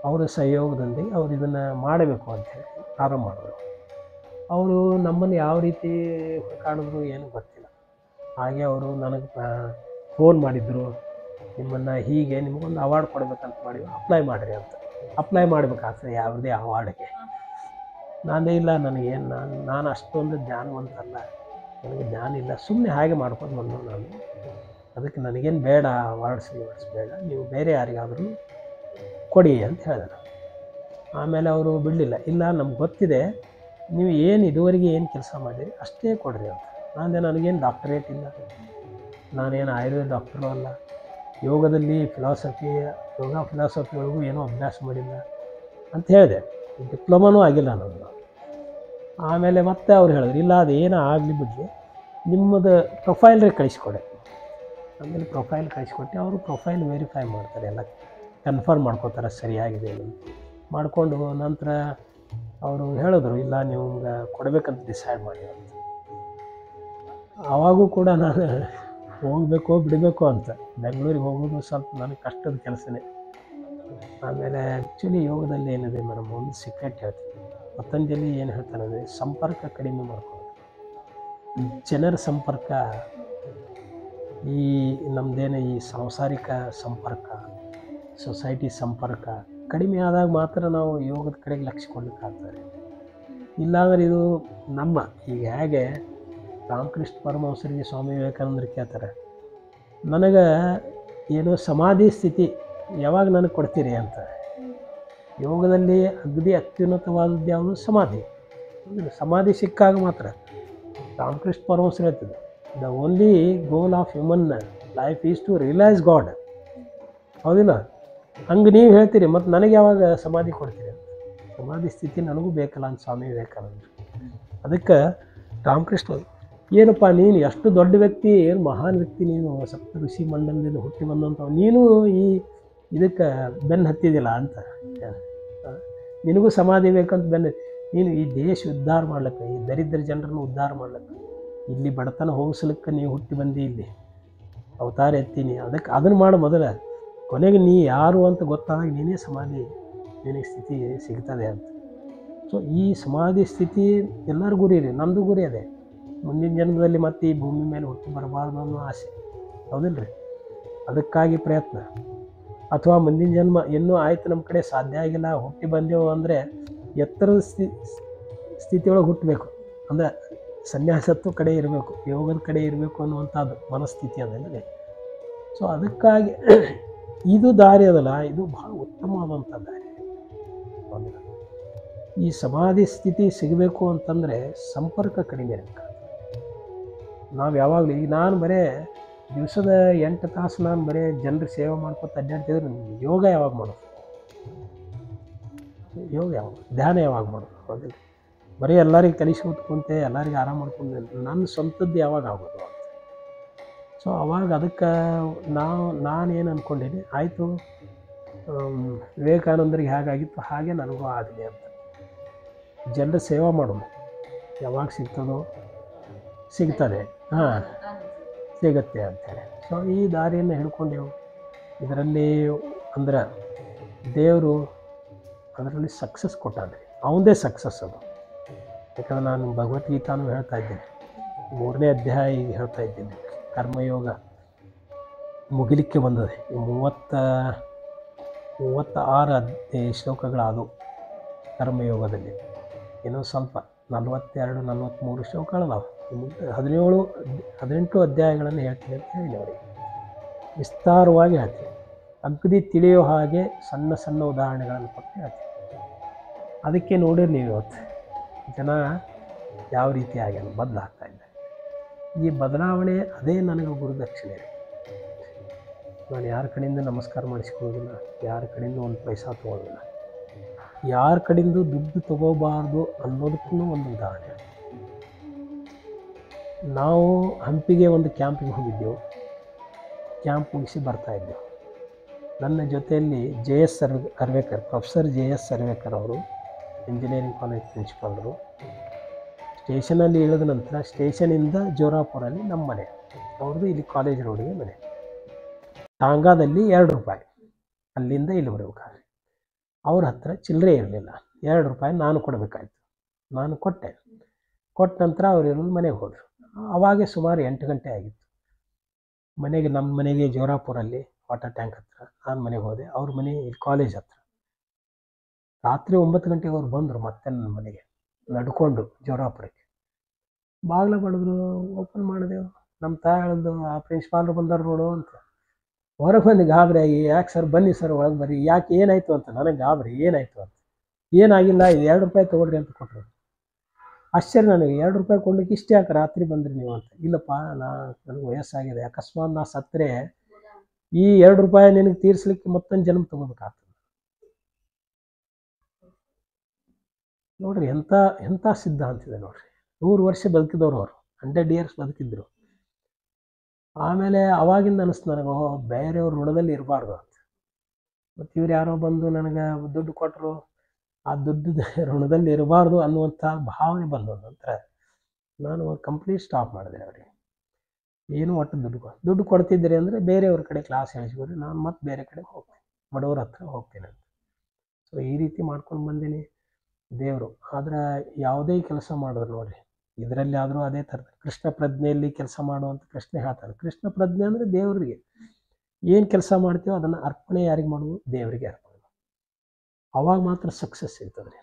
ಅವರ ಸಹಯೋಗದೊಂದಿಗೆ ಅವರು ಇದನ್ನು ಮಾಡಬೇಕು ಅಂಥೇಳಿ ಪ್ರಾರಂಭ ಮಾಡಿದ್ರು. ಅವರು ನಮ್ಮನ್ನು ಯಾವ ರೀತಿ ಕಾಣಿದ್ರು ಏನೂ ಗೊತ್ತಿಲ್ಲ. ಹಾಗೆ ಅವರು ನನಗೆ ಫೋನ್ ಮಾಡಿದ್ರು, ನಿಮ್ಮನ್ನು ಹೀಗೆ ನಿಮಗೊಂದು ಅವಾರ್ಡ್ ಕೊಡಬೇಕಂತ ಮಾಡಿ ಅಪ್ಲೈ ಮಾಡಿರಿ ಅಂತ. ಅಪ್ಲೈ ಮಾಡಬೇಕಾಗ್ತದೆ ಯಾವುದೇ ಅವಾರ್ಡ್ಗೆ. ನಾನೇ ಇಲ್ಲ, ನನಗೇನು ನಾನು ಅಷ್ಟೊಂದು ಜ್ಞಾನವಂತ ಅಲ್ಲ, ನನಗೆ ಜ್ಞಾನ ಇಲ್ಲ, ಸುಮ್ಮನೆ ಹಾಗೆ ಮಾಡ್ಕೊಂಡು ಬಂದು ನಾನು. ಅದಕ್ಕೆ ನನಗೇನು ಬೇಡ ಅವಾರ್ಡ್ಸ್ ಬೇಡ, ನೀವು ಬೇರೆ ಯಾರಿಗಾದರೂ ಕೊಡಿ ಅಂತ ಹೇಳಿದೆ. ಆಮೇಲೆ ಅವರು ಬಿಡಲಿಲ್ಲ, ಇಲ್ಲ ನಮ್ಗೆ ಗೊತ್ತಿದೆ ನೀವು ಇದುವರೆಗೆ ಏನು ಕೆಲಸ ಮಾಡಿರಿ ಅಷ್ಟೇ ಕೊಡ್ರಿ ಅಂತ. ನನಗೇನು ಡಾಕ್ಟರೇಟ್ ಇಲ್ಲ, ನಾನೇನು ಆಯುರ್ವೇದ ಡಾಕ್ಟರು ಅಲ್ಲ, ಯೋಗದಲ್ಲಿ ಯೋಗ ಫಿಲಾಸಫಿ ಒಳಗೂ ಏನೂ ಅಭ್ಯಾಸ ಮಾಡಿಲ್ಲ ಅಂತ ಹೇಳಿದೆ. ಡಿಪ್ಲೊಮಾನೂ ಆಗಿಲ್ಲ ನಮ್ಮದು. ಆಮೇಲೆ ಮತ್ತೆ ಅವ್ರು ಹೇಳಿದ್ರು, ಇಲ್ಲ ಅದು ಏನೋ ಆಗಲಿ ಬಿಡಲಿ, ನಿಮ್ಮದು ಪ್ರೊಫೈಲ್ರೇ ಕಳಿಸ್ಕೊಡೆ. ಆಮೇಲೆ ಪ್ರೊಫೈಲ್ ಕಳಿಸ್ಕೊಟ್ಟು ಅವರು ಪ್ರೊಫೈಲ್ ವೆರಿಫೈ ಮಾಡ್ತಾರೆ, ಎಲ್ಲ ಕನ್ಫರ್ಮ್ ಮಾಡ್ಕೋತಾರೆ ಸರಿಯಾಗಿದೆ ಮಾಡಿಕೊಂಡು. ನಂತರ ಅವರು ಹೇಳಿದ್ರು, ಇಲ್ಲ ನೀವು ಕೊಡಬೇಕಂತ ಡಿಸೈಡ್ ಮಾಡಿ ಅಂತ. ಆವಾಗೂ ಕೂಡ ನಾನು ಹೋಗಬೇಕೋ ಬಿಡಬೇಕು ಅಂತ ಬೆಂಗಳೂರಿಗೆ ಹೋಗೋದು ಸ್ವಲ್ಪ ನನಗೆ ಕಷ್ಟದ ಕೆಲಸನೇ. ಆಮೇಲೆ ಆ್ಯಕ್ಚುಲಿ ಯೋಗದಲ್ಲಿ ಏನಿದೆ ಮೇಡಮ್, ಒಂದು ಸೀಕ್ರೆಟ್ ಹೇಳ್ತೀನಿ. ಪತಂಜಲಿ ಏನು ಹೇಳ್ತಾನೆ ಅಂದರೆ ಸಂಪರ್ಕ ಕಡಿಮೆ ಮಾಡ್ಕೊಳ್ಳೋದು. ಜನರ ಸಂಪರ್ಕ, ಈ ನಮ್ಮದೇನು ಈ ಸಾಂಸಾರಿಕ ಸಂಪರ್ಕ, ಸೊಸೈಟಿ ಸಂಪರ್ಕ ಕಡಿಮೆ ಆದಾಗ ಮಾತ್ರ ನಾವು ಯೋಗದ ಕಡೆಗೆ ಲಕ್ಷ್ಯ ಕೊಡಲಿಕ್ಕಾಗ್ತದೆ. ಇಲ್ಲಾಂದ್ರೆ ಇದು ನಮ್ಮ ಈಗ ಹೇಗೆ ರಾಮಕೃಷ್ಣ ಪರಮಹಂಸರಿಗೆ ಸ್ವಾಮಿ ವಿವೇಕಾನಂದರು ಕೇಳ್ತಾರೆ, ನನಗೆ ಏನೋ ಸಮಾಧಿ ಸ್ಥಿತಿ ಯಾವಾಗ ನನಗೆ ಕೊಡ್ತೀರಿ ಅಂತ. ಯೋಗದಲ್ಲಿ ಅಗದಿ ಅತ್ಯುನ್ನತವಾದದ್ದು ಯಾವುದು? ಸಮಾಧಿ. ಸಮಾಧಿ ಸಿಕ್ಕಾಗ ಮಾತ್ರ ರಾಮಕೃಷ್ಣ ಪರಮಹಂಸರು ಹೇಳ್ತಿದ್ದೆ, the only goal of human life is to realise God. ಹೌದಿಲ್ಲ? ಹಂಗೆ ನೀವು ಹೇಳ್ತೀರಿ, ಮತ್ತು ನನಗೆ ಯಾವಾಗ ಸಮಾಧಿ ಕೊಡ್ತೀರಿ ಅಂತ. ಸಮಾಧಿ ಸ್ಥಿತಿ ನನಗೂ ಬೇಕಲ್ಲ ಅಂತ ಸ್ವಾಮಿ ವಿವೇಕಾನಂದರು. ಅದಕ್ಕೆ ರಾಮಕೃಷ್ಣ, ಏನಪ್ಪ ನೀನು ಎಷ್ಟು ದೊಡ್ಡ ವ್ಯಕ್ತಿ, ಏನು ಮಹಾನ್ ವ್ಯಕ್ತಿ ನೀನು, ಸಪ್ತ ಋಷಿ ಮಂಡಲದಿಂದ ಹುಟ್ಟಿ ಬಂದಂಥವು, ನೀನು ಇದಕ್ಕೆ ಬೆನ್ನು ಹತ್ತಿದಿಲ್ಲ ಅಂತ. ನಿನಗೂ ಸಮಾಧಿ ಬೇಕಂತ ನೀನು ಈ ದೇಶ ಉದ್ಧಾರ ಮಾಡ್ಲಿಕ್ಕೆ, ಈ ದರಿದ್ರ ಜನರನ್ನು ಉದ್ಧಾರ ಮಾಡ್ಲಿಕ್ಕೆ, ಇಲ್ಲಿ ಬಡತನ ಹೋಗಿಸ್ಲಿಕ್ಕೆ ನೀವು ಹುಟ್ಟಿ ಬಂದು ಇಲ್ಲಿ ಅವತಾರ ಎತ್ತೀನಿ. ಅದನ್ನು ಮಾಡು ಮೊದಲ, ಕೊನೆಗೆ ನೀ ಯಾರು ಅಂತ ಗೊತ್ತಾದಾಗ ನೀನೇ ಸಮಾಧಿ, ನಿನಗೆ ಸ್ಥಿತಿ ಸಿಗ್ತದೆ ಅಂತ. ಸೊ ಈ ಸಮಾಧಿ ಸ್ಥಿತಿ ಎಲ್ಲರ ಗುರಿ ಇದೆ, ನಮ್ಮದು ಗುರಿ ಅದೇ. ಮುಂದಿನ ಜನ್ಮದಲ್ಲಿ ಮತ್ತೆ ಈ ಭೂಮಿ ಮೇಲೆ ಹುಟ್ಟಿ ಬರಬಾರ್ದು ಅನ್ನೋ ಆಸೆ, ಹೌದಿಲ್ಲ ರೀ? ಅದಕ್ಕಾಗಿ ಪ್ರಯತ್ನ. ಅಥವಾ ಮುಂದಿನ ಜನ್ಮ ಇನ್ನೂ ಆಯಿತು ನಮ್ಮ ಕಡೆ ಸಾಧ್ಯ ಆಗಿಲ್ಲ, ಹುಟ್ಟಿ ಬಂದೆವು ಅಂದರೆ ಎತ್ತರದ ಸ್ಥಿತಿಯೊಳಗೆ ಹುಟ್ಟಬೇಕು. ಅಂದರೆ ಸನ್ಯಾಸತ್ವ ಕಡೆ ಇರಬೇಕು, ಯೋಗದ ಕಡೆ ಇರಬೇಕು ಅನ್ನುವಂಥದ್ದು ಮನಸ್ಥಿತಿ ಅದಲ್ಲದೆ. ಸೊ ಅದಕ್ಕಾಗಿ ಇದು ದಾರಿ ಅದಲ್ಲ, ಇದು ಭಾಳ ಉತ್ತಮವಾದಂಥ ದಾರಿ. ಈ ಸಮಾಧಿ ಸ್ಥಿತಿ ಸಿಗಬೇಕು ಅಂತಂದರೆ ಸಂಪರ್ಕ ಕಡಿಮೆ ಇರಬೇಕು. ನಾವು ಯಾವಾಗಲೂ ಈಗ ನಾನು ಬರೇ ದಿವಸದ 8 ತಾಸು ನಾನು ಬರೀ ಜನರ ಸೇವೆ ಮಾಡ್ಕೊತ ಅಡ್ಡಾಡ್ತಿದ್ರೆ ಯೋಗ ಯಾವಾಗ ಮಾಡೋದು? ಯೋಗ ಯಾವಾಗ, ಧ್ಯಾನ ಯಾವಾಗ ಮಾಡೋದು? ಹೌದಿಲ್ಲ, ಬರೀ ಎಲ್ಲರಿಗೆ ಕಲಿಸಿ ಕೂತ್ಕೊಂತೆ ಎಲ್ಲರಿಗೆ ಆರಾಮ ಮಾಡ್ಕೊಂಡು ನನ್ನ ಸ್ವಂತದ್ದು ಯಾವಾಗ ಆಗೋದು ಅಂತ. ಸೊ ಅವಾಗ ಅದಕ್ಕೆ ನಾನೇನು ಅಂದ್ಕೊಂಡಿನಿ, ಆಯಿತು ವಿವೇಕಾನಂದರಿಗೆ ಹೇಗಾಗಿತ್ತು ಹಾಗೆ ನನಗೂ ಆಗಲಿ ಅಂತ. ಜನರ ಸೇವಾ ಮಾಡೋದು ಯಾವಾಗ ಸಿಗ್ತದೋ ಸಿಗ್ತದೆ, ಹಾಂ ಸಿಗುತ್ತೆ ಅಂತೇಳಿ. ಸೊ ಈ ದಾರಿಯನ್ನು ಹಿಡ್ಕೊಂಡೆವು. ಇದರಲ್ಲಿ ಅಂದ್ರೆ ದೇವರು ಅದರಲ್ಲಿ ಸಕ್ಸಸ್ ಕೊಟ್ಟಾನೆ, ಅವನದೇ ಸಕ್ಸಸ್ ಅದು. ಯಾಕಂದ್ರೆ ನಾನು ಭಗವದ್ಗೀತಾನು ಹೇಳ್ತಾ ಇದ್ದೇನೆ, 3ನೇ ಅಧ್ಯಾಯ ಈಗ ಹೇಳ್ತಾ ಇದ್ದೇನೆ. ಕರ್ಮಯೋಗ ಮುಗಿಲಿಕ್ಕೆ ಬಂದದೆ. 36 ಶ್ಲೋಕಗಳಾದವು ಕರ್ಮಯೋಗದಲ್ಲಿ. ಇನ್ನೂ ಸ್ವಲ್ಪ 42-43 ಶ್ಲೋಕಗಳದಾವೆ. 17-18 ಅಧ್ಯಾಯಗಳನ್ನು ಹೇಳ್ತೀನಿ ಅಂತ ಹೇಳಿ ಅವರಿಗೆ ವಿಸ್ತಾರವಾಗಿ ಹೇಳ್ತೀನಿ. ಅಗದಿ ತಿಳಿಯೋ ಹಾಗೆ ಸಣ್ಣ ಸಣ್ಣ ಉದಾಹರಣೆಗಳನ್ನು ಕೊಟ್ಟು ಹೇಳ್ತೀನಿ. ಅದಕ್ಕೆ ನೋಡಿರಿ ನೀವು ಇವತ್ತು ಜನ ಯಾವ ರೀತಿಯಾಗಿ ಬದಲಾಗ್ತಾ ಇದ್ದಾರೆ. ಈ ಬದಲಾವಣೆ ಅದೇ ನನಗೆ ಗುರುದಕ್ಷಿಣೆ. ನಾನು ಯಾರ ಕಡೆಯಿಂದ ನಮಸ್ಕಾರ ಮಾಡಿಸ್ಕೊಳ್ಳೋದಿಲ್ಲ, ಯಾರ ಕಡೆಯಿಂದ ಒಂದು ಪೈಸಾ ತೊಗೊಳ್ಳೋದಿಲ್ಲ, ಯಾರ ಕಡೆಯಿಂದ ದುಡ್ಡು ತೊಗೋಬಾರ್ದು ಅನ್ನೋದಕ್ಕೂ ಒಂದು ಉದಾಹರಣೆ. ನಾವು ಹಂಪಿಗೆ ಒಂದು ಕ್ಯಾಂಪಿಗೆ ಹೋಗಿದ್ದೆವು. ಕ್ಯಾಂಪ್ ಮುಗಿಸಿ ಬರ್ತಾಯಿದ್ದೆವು. ನನ್ನ ಜೊತೆಯಲ್ಲಿ JS ಅರ್ವೇಕರ್, ಪ್ರೊಫೆಸರ್ JS ಅರ್ವೇಕರ್ ಅವರು, ಇಂಜಿನಿಯರಿಂಗ್ ಕಾಲೇಜ್ ಪ್ರಿನ್ಸಿಪಾಲರು. ಸ್ಟೇಷನಲ್ಲಿ ಇಳಿದ ನಂತರ ಸ್ಟೇಷನಿಂದ ಜೋರಾಪುರಲ್ಲಿ ನಮ್ಮ ಮನೆ, ಅವ್ರದ್ದು ಇಲ್ಲಿ ಕಾಲೇಜ್ ರೋಡಿಗೆ ಮನೆ. ಟಾಂಗಾದಲ್ಲಿ 2 ರೂಪಾಯಿ ಅಲ್ಲಿಂದ ಇಲ್ಲಿ ಬರಬೇಕಾದ್ರೆ. ಅವ್ರ ಹತ್ರ ಚಿಲ್ಲರೆ ಇರಲಿಲ್ಲ, 2 ರೂಪಾಯಿ ನಾನು ಕೊಡಬೇಕಾಯ್ತು. ನಾನು ಕೊಟ್ಟ ನಂತರ ಅವ್ರು ಇರೋದು ಮನೆಗೆ ಹೋದರು. ಅವಾಗೆ ಸುಮಾರು 8 ಗಂಟೆ ಆಗಿತ್ತು. ನಮ್ಮ ಮನೆಗೆ ಜೋರಾಪುರಲ್ಲಿ ವಾಟರ್ ಟ್ಯಾಂಕ್ ಹತ್ರ ನಾನು ಮನೆಗೆ ಹೋದೆ. ಅವ್ರ ಮನೆ ಇಲ್ಲಿ ಕಾಲೇಜ್ ಹತ್ರ. ರಾತ್ರಿ 9 ಗಂಟೆಗೆ ಅವ್ರು ಬಂದರು ಮತ್ತೆ ನನ್ನ ಮನೆಗೆ ನಡ್ಕೊಂಡು ಜೋರಾಪುರಕ್ಕೆ. ಬಾಗಿಲ ಬಡಿದ್ರು, ಓಪನ್ ಮಾಡಿದೆವು. ನಮ್ಮ ತಾಯಿ ಹೇಳಿದ್ದು, ಆ ಪ್ರಿನ್ಸಿಪಾಲ್ರು ಬಂದರು ನೋಡು ಅಂತ. ಹೊರಗೆ ಬಂದು ಗಾಬರಿ ಆಗಿ, ಯಾಕೆ ಸರ್ ಬನ್ನಿ ಸರ್ ಒಳಗೆ ಬರ್ರಿ, ಯಾಕೆ ಏನಾಯಿತು ಅಂತ. ನನಗೆ ಗಾಬರಿ, ಏನಾಯಿತು ಅಂತ. ಏನಾಗಿಲ್ಲ, ಇದು 2 ರೂಪಾಯಿ ತೊಗೊಳ್ರಿ ಅಂತ ಕೊಟ್ಟರು. ಆಶ್ಚರ್ಯ ನನಗೆ, 2 ರೂಪಾಯಿ ಕೊಡ್ಲಿಕ್ಕೆ ಇಷ್ಟೇ ಯಾಕೆ ರಾತ್ರಿ ಬಂದ್ರಿ ನೀವು ಅಂತ. ಇಲ್ಲಪ್ಪ, ನನಗೆ ವಯಸ್ಸಾಗಿದೆ, ಅಕಸ್ಮಾತ್ ನಾ ಸತ್ತರೆ ಈ 2 ರೂಪಾಯಿ ನಿನಗೆ ತೀರಿಸ್ಲಿಕ್ಕೆ ಮತ್ತೊಂದು ಜನ್ಮ ತೊಗೋಬೇಕಾಗ್ತದೆ. ನೋಡ್ರಿ ಎಂಥ ಸಿದ್ಧಾಂತ ಇದೆ ನೋಡ್ರಿ. 100 ವರ್ಷ ಬದುಕಿದವರು ಅವರು, 100 years ಬದುಕಿದ್ರು. ಆಮೇಲೆ ಅವಾಗಿಂದ ಅನಿಸ್ತು ನನಗೆ, ಬೇರೆಯವ್ರ ಋಣದಲ್ಲಿ ಇರಬಾರ್ದು ಅಂತ. ಮತ್ತು ಇವ್ರು ಯಾರೋ ಬಂದು ನನಗೆ ದುಡ್ಡು ಕೊಟ್ಟರು, ಆ ದುಡ್ಡು ಋಣದಲ್ಲಿ ಇರಬಾರ್ದು ಅನ್ನುವಂಥ ಭಾವನೆ ಬಂದ ನಂತರ ನಾನು ಕಂಪ್ಲೀಟ್ ಸ್ಟಾಪ್ ಮಾಡಿದೆ. ಅವರಿಗೆ ಏನು ಒಟ್ಟು ದುಡ್ಡು ಕೊಡ್ತಿದ್ದೀರಿ ಅಂದರೆ ಬೇರೆಯವ್ರ ಕಡೆ ಕ್ಲಾಸ್ ಹೇಳಿಸ್ಕೊಡ್ರಿ, ನಾನು ಮತ್ತೆ ಬೇರೆ ಕಡೆ ಹೋಗ್ತೀನಿ, ಬಡವ್ರ ಹತ್ರ ಹೋಗ್ತೀನಿ ಅಂತ. ಸೊ ಈ ರೀತಿ ಮಾಡ್ಕೊಂಡು ಬಂದೀನಿ. ದೇವರು ಆದ್ರೆ ಯಾವುದೇ ಕೆಲಸ ಮಾಡಿದ್ರು ನೋಡಿರಿ, ಇದರಲ್ಲಿ ಆದರೂ ಅದೇ ಥರದ ಕೃಷ್ಣ ಪ್ರಜ್ಞೆಯಲ್ಲಿ ಕೆಲಸ ಮಾಡುವಂಥ ಕೃಷ್ಣ ಹೇಳ್ತಾರೆ. ಕೃಷ್ಣ ಪ್ರಜ್ಞೆ ಅಂದರೆ ದೇವರಿಗೆ ಏನು ಕೆಲಸ ಮಾಡ್ತೀವೋ ಅದನ್ನು ಅರ್ಪಣೆ ಯಾರಿಗೆ ಮಾಡೋದು? ದೇವರಿಗೆ ಅರ್ಪಣೆ. ಅವಾಗ ಮಾತ್ರ ಸಕ್ಸಸ್ ಸಿಗ್ತದೆ ರೀ.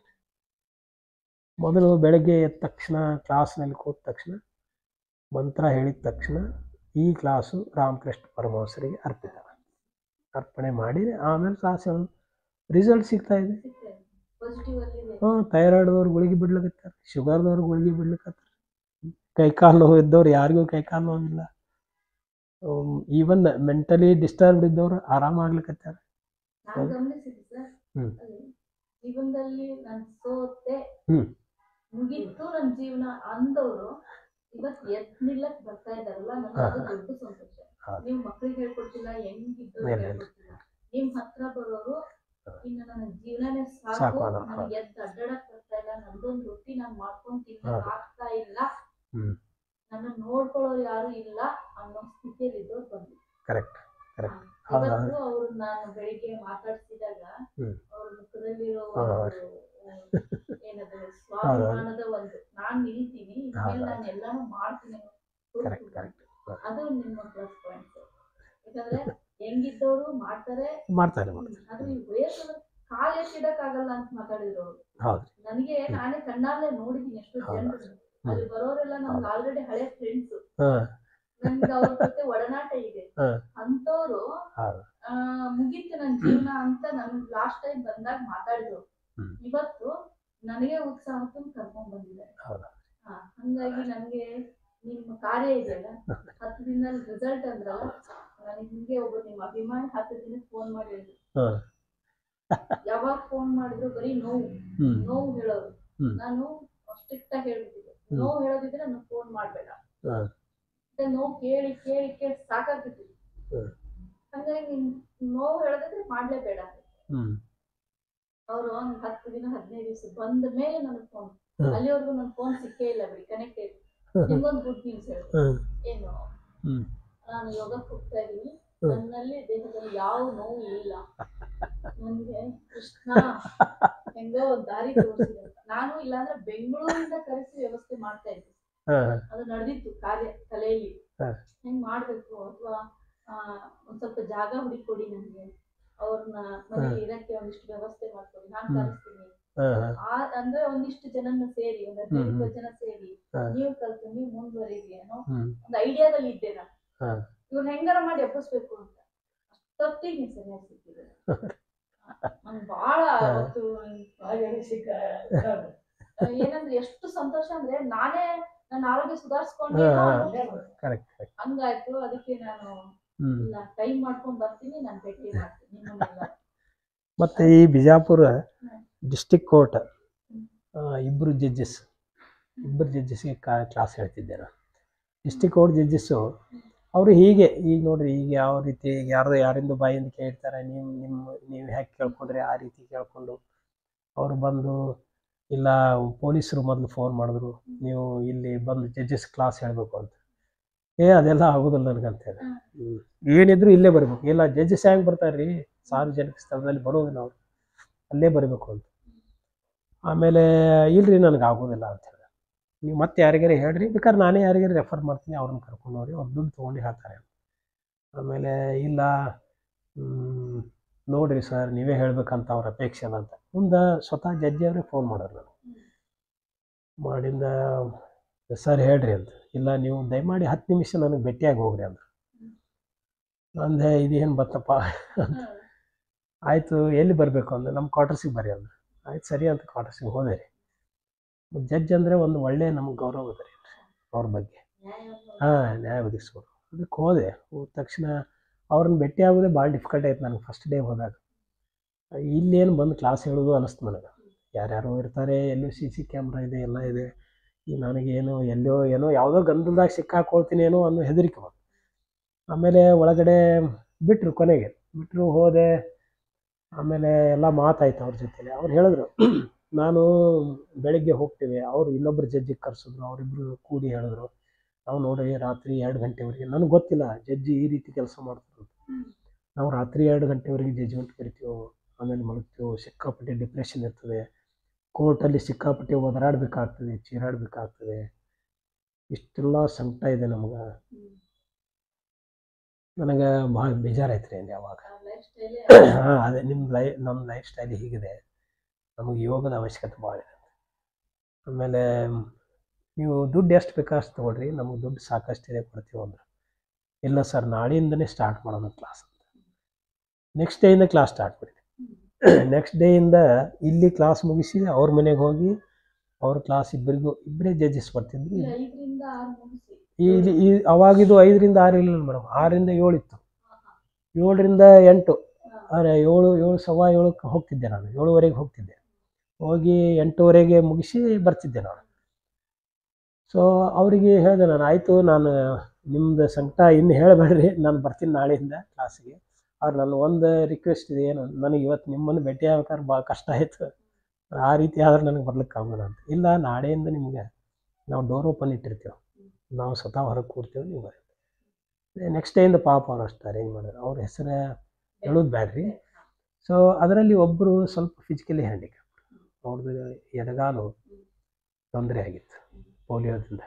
ಮೊದಲು ಬೆಳಗ್ಗೆ ಎದ್ದ ತಕ್ಷಣ ಕ್ಲಾಸ್ನಲ್ಲಿ ಕೂತ ತಕ್ಷಣ ಮಂತ್ರ ಹೇಳಿದ ತಕ್ಷಣ ಈ ಕ್ಲಾಸು ರಾಮಕೃಷ್ಣ ಪರಮಹಂಸರಿಗೆ ಅರ್ಪಣೆ ಮಾಡಿ ಆಮೇಲೆ ಕ್ಲಾಸ್ ಹೇಳೋದು. ರಿಸಲ್ಟ್ ಸಿಗ್ತಾ ಇದೆ. ಥೈರಾಯ್ಡ್ದವ್ರು ಗುಳಿಗೆ ಬಿಡ್ಲಿಕತ್ತಾರೆ, ಶುಗರ್ದವ್ರು ಗುಳಿಗೆ ಬಿಡ್ಲಿಕತ್ತಾರೆ, ಕೈಕಾಲು ನೋವು ಇದ್ದವ್ರು ಯಾರಿಗೂ ಕೈಕಾಲು ನೋವಿಲ್ಲ, ಈವನ್ ಮೆಂಟಲಿ ಡಿಸ್ಟರ್ಬ್ಡ್ ಇದ್ದವ್ರು ಆರಾಮಾಗ್ಲಿಕತ್ತಾರೆ. ಜೀವನದಲ್ಲಿ ನಾನು ಸೋತೆ ಮುಗೀತು ನನ್ನ ಜೀವನ ಅಂದವರು ಇವತ್ತು ಎದ್ ನಿಲ್ಲಕ್ ಬರ್ತಾ ಇದಾರಲ್ಲ, ನನಗೆ ಅದು ದೊಡ್ಡ ಸಂತೋಷ. ನೀವು ಮಕ್ಳಿಗೆ ಹೇಳ್ಕೊಡ್ತಿಲ್ಲ, ಹೆಂಗಿದ್ದು ಹೇಳ್ಕೊಡ್ತಿಲ್ಲ, ನಿಮ್ ಹತ್ರ ಬರೋರು ಇನ್ನು ನನ್ನ ಜೀವನನೇ ಸಾಕು, ನನಗೆ ಎದ್ದು ಅಡ್ಡಾಡಕ್ ಬರ್ತಾ ಇಲ್ಲ, ನಂದೊಂದು ರೊಟ್ಟಿ ನಾನು ಮಾಡ್ಕೊಂಡು ತಿನ್ನಕ್ ಆಗ್ತಾ ಇಲ್ಲ, ನನ್ನ ನೋಡ್ಕೊಳ್ಳೋರು ಯಾರು ಇಲ್ಲ ಅನ್ನೋ ಸ್ಥಿತಿಯಲ್ಲಿ ಇದ್ದವ್ರು ಬಂದ್ರು. ಇವತ್ತು ಅವ್ರು ನಾನು ಬೆಳಿಗ್ಗೆ ಮಾತಾಡ್ಸಿದಾಗ ಅವ್ರ ಮುಖದಲ್ಲಿರೋ ಏನದು ಸ್ವಾಭಿಮಾನದ ಒಂದು ನಾನ್ ನಿಲ್ತೀನಿ, ಇನ್ಮೇಲೆ ನಾನು ಎಲ್ಲಾನು ಮಾಡ್ತೀನಿ, ಅದು ನಿಮ್ಮ ಪ್ಲಸ್ ಪಾಯಿಂಟ್. ಯಾಕಂದ್ರೆ ಹೆಂಗಿದ್ದವರು ಮಾಡ್ತಾರೆ. ಆದ್ರೆ ಈ ವಯಸ್ಸು ಕಾಲ್ ಎತ್ತಿಡಕ್ ಆಗಲ್ಲ ಅಂತ ಮಾತಾಡಿದ್ರು ಅವ್ರು. ನನಗೆ ನಾನೇ ಕಣ್ಣಾಲೆ ನೋಡಿದೀನಿ ಎಷ್ಟೋ ಜನರು ಅಲ್ಲಿ ಬರೋರೆಲ್ಲ ನಮ್ಗೆ ಆಲ್ರೆಡಿ ಹಳೆ ಫ್ರೆಂಡ್ಸ್, ಹಾಂ ನನ್ಗೆ ಅವ್ರ ಜೊತೆ ಒಡನಾಟ ಇದೆ. ಹಾಂ ಅಂತವ್ರು ಹೌದು ಮುಗೀತು ನನ್ ಜೀವನ ಅಂತ ನನ್ ಲಾಸ್ಟ್ ಟೈಮ್ ಬಂದಾಗ ಮಾತಾಡಿದ್ರು. ಇವತ್ತು ನನಗೆ ಉತ್ಸಾಹ ಕರ್ಕೊಂಡ್ ಬಂದಿದ್ದಾರೆ. ಹೌದು ಹಂಗಾಗಿ ನನ್ಗೆ ನಿಮ್ಮ ಕಾರ್ಯ ಇದೆಯಲ್ಲ 10 ದಿನದಲ್ಲಿ ರಿಸಲ್ಟ್ ಅಂದ್ರಲ್ಲ, ನನಗೆ ಹಿಂಗೆ ಒಬ್ಬ ನಿಮ್ಮ ಅಭಿಮಾನಿ 10 ದಿನಕ್ಕೆ ಫೋನ್ ಮಾಡಿ ಹೇಳಿದ್ರು. ಹಾಂ ಯಾವಾಗ ಫೋನ್ ಮಾಡಿದ್ರು ಬರೀ ನೋವು ಹೇಳೋರು. ನಾನು ಸ್ಟ್ರಿಕ್ಟ್ ಆಗಿ ಹೇಳ್ಬಿಟ್ಟಿದ್ದೆ, ನೋವು ಹೇಳೋದಿದ್ರೆ ನಾನು ಫೋನ್ ಮಾಡ್ಬೇಡ, ನೋವು ಕೇಳಿ ಕೇಳಿ ಕೇಳಿ ಸಾಕಾಗ್ಬಿಟ್ಟಿದ್ದೆ. ಹಂಗಾಗಿ ನೀನ್ ನೋವು ಹೇಳೋದಿದ್ರೆ ಮಾಡ್ಲೇಬೇಡ. ಅವರು 10 ದಿನ 15 ದಿವಸ ಬಂದ ಮೇಲೆ ನನಗೆ ಫೋನ್, ಅಲ್ಲಿವರೆಗೂ ನನ್ನ ಫೋನ್ ಸಿಕ್ಕೇ ಇಲ್ಲ ಬಿಡಿ, ಕನೆಕ್ಟ್ ಇಲ್ಲ. ನಿಮ್ಗೊಂದು ಗುಡ್ ನ್ಯೂಸ್ ಹೇಳಿದ್ರು. ಏನು, ನಾನು ಯೋಗಕ್ಕೆ ಹೋಗ್ತಾ ಇದೀನಿ, ನನ್ನಲ್ಲಿ ದೇಹದಲ್ಲಿ ಯಾವ ನೋವು ಇಲ್ಲ, ನನ್ಗೆ ಕೃಷ್ಣ ಹೆಂಗೋ ದಾರಿ ತೋರಿಸಿದೆ. ನಾನು ಇಲ್ಲಾಂದ್ರೆ ಬೆಂಗಳೂರಿಂದ ಕರೆಸಿ ವ್ಯವಸ್ಥೆ ಮಾಡ್ತಾ ಇದ್ದೆ, ಅದು ನಡೆದಿತ್ತು ಕಾರ್ಯ ತಲೆಯಲ್ಲಿ. ಹೆಂಗ್ ಮಾಡ್ಬೇಕು, ಅಥವಾ ಒಂದ್ ಸ್ವಲ್ಪ ಜಾಗ ಹುಡುಕೊಡಿ ನನ್ಗೆ, ಅವ್ರನ್ನ ಮನೇಲಿ ಇರಕ್ಕೆ ಒಂದಿಷ್ಟು ವ್ಯವಸ್ಥೆ ಮಾಡ್ಕೊಡಿ, ನಾನು ಕರೆಸ್ತೀನಿ ಅಂದ್ರೆ ಒಂದಿಷ್ಟು ಜನನ್ನ ಸೇರಿ, ಒಂದ್ 15-20 ಜನ ಸೇರಿ ನೀವು ಕಲ್ತು ನೀವು ಮುಂದುವರಿರಿ ಅನ್ನೋ ಒಂದು ಐಡಿಯಾದಲ್ಲಿ ಇದ್ದೆ ನಾನು. ಇವ್ನ ಹೆಂಗಾರ ಮಾಡಿ ಎಬ್ಬಿಸ್ಬೇಕು ಅಂತ ಅಷ್ಟೊತ್ತಿಗೆ ಸರಿಯಾಗಿ ಸಿಕ್ಕಿದೆ. ನಂಗೆ ಬಹಳ ಅವತ್ತು ಏನಂದ್ರೆ ಎಷ್ಟು ಸಂತೋಷ ಅಂದ್ರೆ, ನಾನೇ ನನ್ನ ಆರೋಗ್ಯ ಸುಧಾರಿಸ್ಕೊಂಡೆ ಹಂಗಾಯ್ತು. ಅದಕ್ಕೆ ನಾನು ಇಲ್ಲ ಟೈಮ್ ಮಾಡ್ಕೊಂಡ್ ಬರ್ತೀನಿ, ನಾನು ಭೇಟಿ ಮಾಡ್ತೀನಿ ನಿಮ್ಮನ್ನೆಲ್ಲ. ಮತ್ತೆ ಈ ಬಿಜಾಪುರ ಡಿಸ್ಟಿಕ್ ಕೋರ್ಟ್ ಇಬ್ಬರು ಜಡ್ಜಸ್ಗೆ ಕ್ಲಾಸ್ ಹೇಳ್ತಿದ್ದೆ ನಾನು. ಡಿಸ್ಟಿಕ್ ಕೋರ್ಟ್ ಜಡ್ಜಸ್ಸು ಅವರು ಹೀಗೆ ಈಗ ನೋಡ್ರಿ, ಈಗ ಯಾವ ರೀತಿ ಈಗ ಯಾರಿಂದ ಬಾಯಿಂದ ಕೇಳ್ತಾರೆ, ನೀವು ಹೇಗೆ ಕೇಳ್ಕೊಂಡ್ರೆ ಆ ರೀತಿ ಕೇಳ್ಕೊಂಡು ಅವರು ಬಂದು, ಇಲ್ಲ ಪೊಲೀಸರು ಮೊದಲು ಫೋನ್ ಮಾಡಿದ್ರು, ನೀವು ಇಲ್ಲಿ ಬಂದು ಜಡ್ಜಸ್ ಕ್ಲಾಸ್ ಹೇಳಬೇಕು ಅಂತ. ಅದೆಲ್ಲ ಆಗೋದಿಲ್ಲ ನನಗಂತೇಳಿ, ಏನಿದ್ರು ಇಲ್ಲೇ ಬರಬೇಕು. ಇಲ್ಲ ಜಡ್ಜಸ್ ಹೆಂಗೆ ಬರ್ತಾರೆ ರೀ, ಸಾರ್ವಜನಿಕ ಸ್ಥಳದಲ್ಲಿ ಬರೋದಿಲ್ಲ, ಅವರು ಅಲ್ಲೇ ಬರಬೇಕು ಅಂತ. ಆಮೇಲೆ ಇಲ್ರಿ ನನಗೆ ಆಗೋದಿಲ್ಲ ಅಂತೇಳಿ, ನೀವು ಮತ್ತೆ ಯಾರಿಗಾರು ಹೇಳ್ರಿ, ಬೇಕಾದ್ರೆ ನಾನೇ ಯಾರಿಗಾರು ರೆಫರ್ ಮಾಡ್ತೀನಿ, ಅವ್ರನ್ನ ಕರ್ಕೊಂಡು ಹೋಗ್ರಿ, ಅವ್ರು ದುಡ್ಡು ತೊಗೊಂಡು ಹೇಳ್ತಾರೆ. ಆಮೇಲೆ ಇಲ್ಲ ನೋಡಿರಿ ಸರ್ ನೀವೇ ಹೇಳ್ಬೇಕಂತ ಅವ್ರ ಅಪೇಕ್ಷೆ ಅಂತ ಮುಂದೆ ಸ್ವತಃ ಜಡ್ಜಿ ಅವ್ರಿಗೆ ಫೋನ್ ಮಾಡೋರು. ನಾನು ಮಾಡಿಂದ ಸರ್ ಹೇಳ್ರಿ ಅಂತ, ಇಲ್ಲ ನೀವು ದಯಮಾಡಿ 10 ನಿಮಿಷ ನನಗೆ ಭೇಟಿಯಾಗಿ ಹೋಗ್ರಿ ಅಂದರು. ಅಂದೆ ಇದೇನು ಬತ್ತಪ್ಪ ಅಂತ. ಆಯಿತು ಎಲ್ಲಿ ಬರಬೇಕು ಅಂದ್ರೆ ನಮ್ಮ ಕ್ವಾರ್ಟರ್ಸಿಗೆ ಬರ್ರಿ ಅಂದರು. ಆಯ್ತು ಸರಿ ಅಂತ ಕ್ವಾರ್ಟರ್ಸಿಗೆ ಹೋದೆ ರೀ. ಜಡ್ಜ್ ಅಂದರೆ ಒಂದು ಒಳ್ಳೆ ನಮ್ಗೆ ಗೌರವ ಇದೆ ರೀ ಅವ್ರ ಬಗ್ಗೆ, ನ್ಯಾಯ ಒದಗಿಸೋರು. ಅದಕ್ಕೆ ಹೋದ ತಕ್ಷಣ ಅವ್ರನ್ನ ಭೇಟಿ ಆಗೋದೇ ಭಾಳ ಡಿಫಿಕಲ್ಟ್ ಆಯ್ತು ನನಗೆ ಫಸ್ಟ್ ಡೇ ಹೋದಾಗ. ಇಲ್ಲೇನು ಬಂದು ಕ್ಲಾಸ್ ಹೇಳೋದು ಅನ್ನಿಸ್ತು ನನಗೆ. ಯಾರ್ಯಾರೋ ಇರ್ತಾರೆ, ಎಲ್ಲೋ CC ಕ್ಯಾಮ್ರಾ ಇದೆ, ಎಲ್ಲ ಇದೆ. ಈಗ ನನಗೇನು ಏನೋ ಯಾವುದೋ ಗಂಧದಾಗ ಸಿಕ್ಕಾಕೊಳ್ತೀನಿ ಏನೋ ಅನ್ನೋ ಹೆದರಿಕೆ ಬಂತು. ಆಮೇಲೆ ಒಳಗಡೆ ಕೊನೆಗೆ ಬಿಟ್ಟರು, ಹೋದೆ. ಆಮೇಲೆ ಎಲ್ಲ ಮಾತಾಯ್ತು ಅವ್ರ ಜೊತೆಲಿ. ಅವ್ರು ಹೇಳಿದ್ರು, ನಾನು ಬೆಳಗ್ಗೆ ಹೋಗ್ತೇವೆ, ಅವರು ಇನ್ನೊಬ್ಬರು ಜಡ್ಜಿಗೆ ಕರೆಸಿದ್ರು, ಅವರಿಬ್ಬರು ಕೂಡಿ ಹೇಳಿದ್ರು, ನಾವು ನೋಡಿ ರಾತ್ರಿ 2 ಗಂಟೆವರೆಗೆ, ನನಗೆ ಗೊತ್ತಿಲ್ಲ ಜಡ್ಜಿ ಈ ರೀತಿ ಕೆಲಸ ಮಾಡ್ತಾರೆ. ನಾವು ರಾತ್ರಿ 2 ಗಂಟೆವರೆಗೆ ಜಡ್ಜ್ಮೆಂಟ್ ಕರಿತೀವಿ, ಆಮೇಲೆ ಮಲಗ್ತೀವಿ. ಸಿಕ್ಕಾಪಟ್ಟೆ ಡಿಪ್ರೆಷನ್ ಇರ್ತದೆ, ಕೋರ್ಟಲ್ಲಿ ಸಿಕ್ಕಾಪಟ್ಟೆ ಒದರಾಡಬೇಕಾಗ್ತದೆ, ಚೀರಾಡಬೇಕಾಗ್ತದೆ, ಇಷ್ಟೆಲ್ಲ ಸಂಕಟ ಇದೆ ನಮ್ಗೆ. ನನಗೆ ಭಾಳ ಬೇಜಾರಾಯ್ತು ರೀ ಅಲ್ಲಿ ಅವಾಗ. ಅದೇ ನಮ್ಮ ಲೈಫ್ ಸ್ಟೈಲ್ ಹೀಗಿದೆ, ನಮಗೆ ಯೋಗದ ಅವಶ್ಯಕತೆ ಭಾಳ ಇದೆ. ಆಮೇಲೆ ನೀವು ದುಡ್ಡು ಎಷ್ಟು ಬೇಕಾಷ್ಟು ತೊಗೊಳ್ರಿ, ನಮಗೆ ದುಡ್ಡು ಸಾಕಷ್ಟಿದೆ ಕೊಡ್ತೀವಿ ಅಂದ್ರೆ. ಇಲ್ಲ ಸರ್ ನಾಳೆಯಿಂದನೇ ಸ್ಟಾರ್ಟ್ ಮಾಡೋಣ ಕ್ಲಾಸ್ ಅಂತ. ನೆಕ್ಸ್ಟ್ ಡೇಯಿಂದ ಕ್ಲಾಸ್ ಸ್ಟಾರ್ಟ್ ಮಾಡಿದೆ. ನೆಕ್ಸ್ಟ್ ಡೇಯಿಂದ ಇಲ್ಲಿ ಕ್ಲಾಸ್ ಮುಗಿಸಿ ಅವ್ರ ಮನೆಗೆ ಹೋಗಿ ಅವ್ರ ಕ್ಲಾಸ್ ಇಬ್ಬರೇ ಜಡ್ಜಸ್ ಬರ್ತಿದ್ರು. ಅವಾಗಿದು 5ರಿಂದ 6 ಇಲ್ಲ ಮೇಡಮ್, 6ರಿಂದ 7 ಇತ್ತು. 7ರಿಂದ 8, 7 ಹೋಗ್ತಿದ್ದೆ ನಾನು. 7:15 ಹೋಗ್ತಿದ್ದೆ, ಹೋಗಿ 8:15 ಮುಗಿಸಿ ಬರ್ತಿದ್ದೆ ನಾನು. ಸೊ ಅವರಿಗೆ ಹೇಳಿದೆ ನಾನು, ಆಯಿತು ನಾನು ನಿಮ್ಮದು ಸಂಕಟ ಇನ್ನು ಹೇಳಬೇಡ್ರಿ, ನಾನು ಬರ್ತೀನಿ ನಾಳೆಯಿಂದ ಕ್ಲಾಸಿಗೆ. ಅವ್ರು ನನ್ನ ಒಂದು ರಿಕ್ವೆಸ್ಟ್ ಇದೆ, ಏನು ನನಗೆ ಇವತ್ತು ನಿಮ್ಮನ್ನು ಭೇಟಿ ಆಗ್ಬೇಕಾದ್ರೆ ಭಾಳ ಕಷ್ಟ ಆಯಿತು, ಆ ರೀತಿ ಆದ್ರೆ ನನಗೆ ಬರ್ಲಿಕ್ಕೆ ಆಗೋಲ್ಲ ಅಂತ. ಇಲ್ಲ ನಾಳೆಯಿಂದ ನಿಮಗೆ ನಾವು ಡೋರ್ ಓಪನ್ ಇಟ್ಟಿರ್ತೀವಿ, ನಾವು ಸ್ವತಃ ಹೊರಗೆ ಕೂಡ್ತೇವೆ, ನೀವು ಬರ್ರಿ. ನೆಕ್ಸ್ಟ್ ಡೇಯಿಂದ ಪಾಪ ಅವ್ರು ಅಷ್ಟು ಅರೇಂಜ್ ಮಾಡಿದ್ರು. ಅವ್ರ ಹೆಸರು ಹೇಳೋದು ಬ್ಯಾಡ್ರಿ. ಸೊ ಅದರಲ್ಲಿ ಒಬ್ಬರು ಸ್ವಲ್ಪ ಫಿಸಿಕಲಿ ಹ್ಯಾಂಡಿಕ್ಯಾಪ್, ಅವ್ರದ್ದು ಎಡಗಾಲು ತೊಂದರೆ ಆಗಿತ್ತು ಪೋಲಿಯೋದಿಂದ.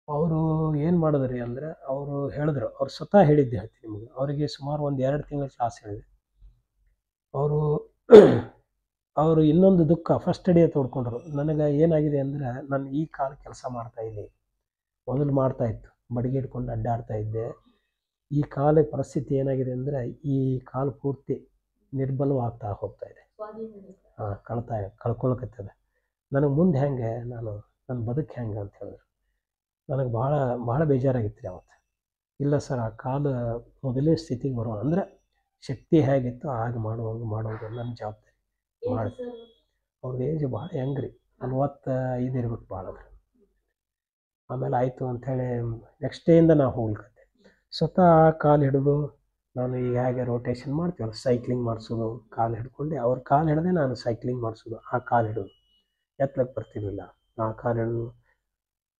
ಅವರು ಏನು ಮಾಡಿದ್ರಿ ಅಂದರೆ, ಅವರು ಹೇಳಿದ್ರು, ಅವ್ರು ಸ್ವತಃ ಹೇಳಿದ್ದೆ ಹೇಳ್ತೀನಿ ನಿಮಗೆ. ಅವರಿಗೆ ಸುಮಾರು 1-2 ತಿಂಗಳ ಕ್ಲಾಸ್ ಹೇಳಿದೆ. ಅವರು ಅವರು ಇನ್ನೊಂದು ದುಃಖ ಫಸ್ಟ್ ಡೇ ತೋಡ್ಕೊಂಡ್ರು. ನನಗೆ ಏನಾಗಿದೆ ಅಂದರೆ ನಾನು ಈ ಕಾಲ ಕೆಲಸ ಮಾಡ್ತಾಯಿದ್ದೆ, ಮೊದಲು ಮಾಡ್ತಾಯಿತ್ತು, ಬಡಿಗೆ ಇಟ್ಕೊಂಡು ಅಡ್ಡಾಡ್ತಾ ಇದ್ದೆ. ಈ ಕಾಲ ಪರಿಸ್ಥಿತಿ ಏನಾಗಿದೆ ಅಂದರೆ ಈ ಕಾಲು ಪೂರ್ತಿ ನಿರ್ಬಲವಾಗ್ತಾ ಹೋಗ್ತಾ ಇದೆ. ಕಳ್ಕೊಳಕತ್ತದೆ. ನನಗೆ ಮುಂದೆ ಹೆಂಗೆ ನನ್ನ ಬದುಕು ಹೆಂಗೆ ಅಂತ ಹೇಳಿದ್ರು. ನನಗೆ ಭಾಳ ಬೇಜಾರಾಗಿತ್ತು ರೀ ಅವತ್ತು. ಇಲ್ಲ ಸರ್, ಆ ಕಾಲ ಮೊದಲೇ ಸ್ಥಿತಿಗೆ ಬರೋ ಅಂದರೆ ಶಕ್ತಿ ಹೇಗಿತ್ತು ಹಾಗೆ ಮಾಡೋದು ನನ್ನ ಜವಾಬ್ದಾರಿ ಮಾಡಿ. ಅವ್ರದ್ದು ಏಜ್ ಭಾಳ ಹೆಂಗ್ರಿ 45 ಇರ್ಬೇಕು ಭಾಳ. ಆಮೇಲೆ ಆಯಿತು ಅಂಥೇಳಿ ನೆಕ್ಸ್ಟ್ ಡೇಯಿಂದ ನಾವು ಹೋಗ್ಲಿಕ್ಕೆ ಸ್ವತಃ ಕಾಲು ಹಿಡಿದು ನಾನು ಈಗ ಹೇಗೆ ರೋಟೇಷನ್ ಮಾಡ್ತೀವಲ್ಲ, ಸೈಕ್ಲಿಂಗ್ ಮಾಡಿಸೋದು, ಕಾಲು ಹಿಡ್ಕೊಂಡೆ ಅವ್ರ ಕಾಲು ಹಿಡದೆ ನಾನು ಸೈಕ್ಲಿಂಗ್ ಮಾಡಿಸೋದು. ಆ ಕಾಲು ಹಿಡಿದು ಎತ್ತಲಕ್ಕೆ ಬರ್ತಿರ್ಲಿಲ್ಲ, ಆ ಕಾಲು ಹಿಡಿದು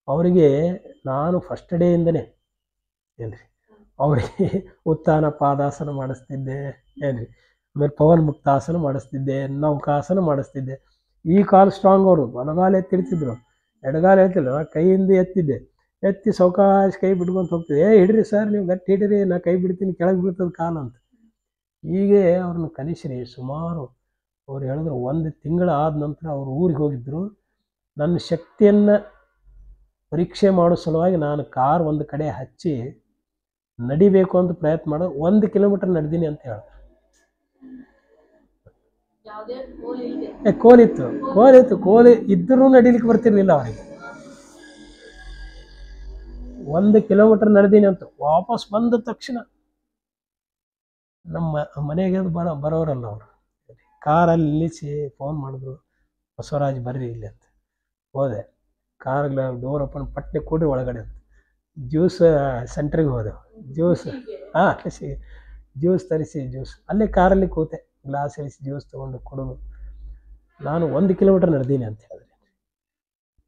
ಅವರಿಗೆ ನಾನು ಫಸ್ಟ್ ಡೇಯಿಂದನೇ ಏನ್ರಿ ಅವರಿಗೆ ಉತ್ಥಾನ ಪಾದಾಸನ ಮಾಡಿಸ್ತಿದ್ದೆ ಏನ್ರಿ, ಆಮೇಲೆ ಪವನ್ ಮುಕ್ತಾಸನ ಮಾಡಿಸ್ತಿದ್ದೆ, ನೌಕಾಸನ ಮಾಡಿಸ್ತಿದ್ದೆ. ಈ ಕಾಲು ಸ್ಟ್ರಾಂಗ್ ಅವರು ಬಲಗಾಲ ಎತ್ತಿಡ್ತಿದ್ರು, ಎಡಗಾಲ ಎತ್ತಿಲ್ಲ, ಕೈಯಿಂದ ಎತ್ತಿ ಸೌಕಾಶ ಕೈ ಬಿಡ್ಕೊಂತ ಹೋಗ್ತಿದ್ದೆ. ಹಿಡ್ರಿ ಸರ್, ನೀವು ಗಟ್ಟಿ ಹಿಡ್ರಿ, ನಾ ಕೈ ಬಿಡ್ತೀನಿ, ಕೆಳಗೆ ಬೀಳ್ತದೆ ಕಾಲು ಅಂತ. ಹೀಗೆ ಅವ್ರನ್ನ ಕಲಿಸ್ರಿ. ಸುಮಾರು ಅವ್ರು ಹೇಳಿದ್ರು 1 ತಿಂಗಳು ಆದ ನಂತರ ಅವ್ರು ಊರಿಗೆ ಹೋಗಿದ್ದರು. ನನ್ನ ಶಕ್ತಿಯನ್ನು ಪರೀಕ್ಷೆ ಮಾಡೋ ಸಲುವಾಗಿ ನಾನು ಕಾರ್ ಒಂದು ಕಡೆ ಹಚ್ಚಿ ನಡಿಬೇಕು ಅಂತ ಪ್ರಯತ್ನ ಮಾಡೋದು. 1 ಕಿಲೋಮೀಟರ್ ನಡೆದೀನಿ ಅಂತ ಹೇಳಿದ್ರು. ಕೋಲಿ ಇದ್ದರೂ ನಡಿಲಿಕ್ಕೆ ಬರ್ತಿರ್ಲಿಲ್ಲ ಅವರಿಗೆ. 1 ಕಿಲೋಮೀಟರ್ ನಡೆದೀನಿ ಅಂತ ವಾಪಸ್ ಬಂದ ತಕ್ಷಣ ನಮ್ಮ ಮನೆಗೆ ಬರೋರಲ್ಲ ಅವರು ಕಾರಲ್ಲಿ ನಿಲ್ಲಿಸಿ ಫೋನ್ ಮಾಡಿದ್ರು, ಬಸವರಾಜ್ ಬರ್ರಿ ಇಲ್ಲಿ ಅಂತ. ಹೋದೆ, ಕಾರ್ಗಳ ಡೋರ್ ಓಪನ್ ಪಟ್ಟೆ ಕೂಡಿ ಒಳಗಡೆ ಅಂತ. ಜ್ಯೂಸ್ ಸೆಂಟ್ರಿಗೆ ಹೋದೆ, ಜ್ಯೂಸ್ ತರಿಸಿ ಅಲ್ಲೇ ಕಾರಲ್ಲಿ ಕೂತೆ, ಗ್ಲಾಸ್ ಇಳಿಸಿ ಜ್ಯೂಸ್ ತೊಗೊಂಡು ಕುಡಿದು ನಾನು 1 ಕಿಲೋಮೀಟರ್ ನಡೆದೀನಿ ಅಂತ ಹೇಳಿದೆ.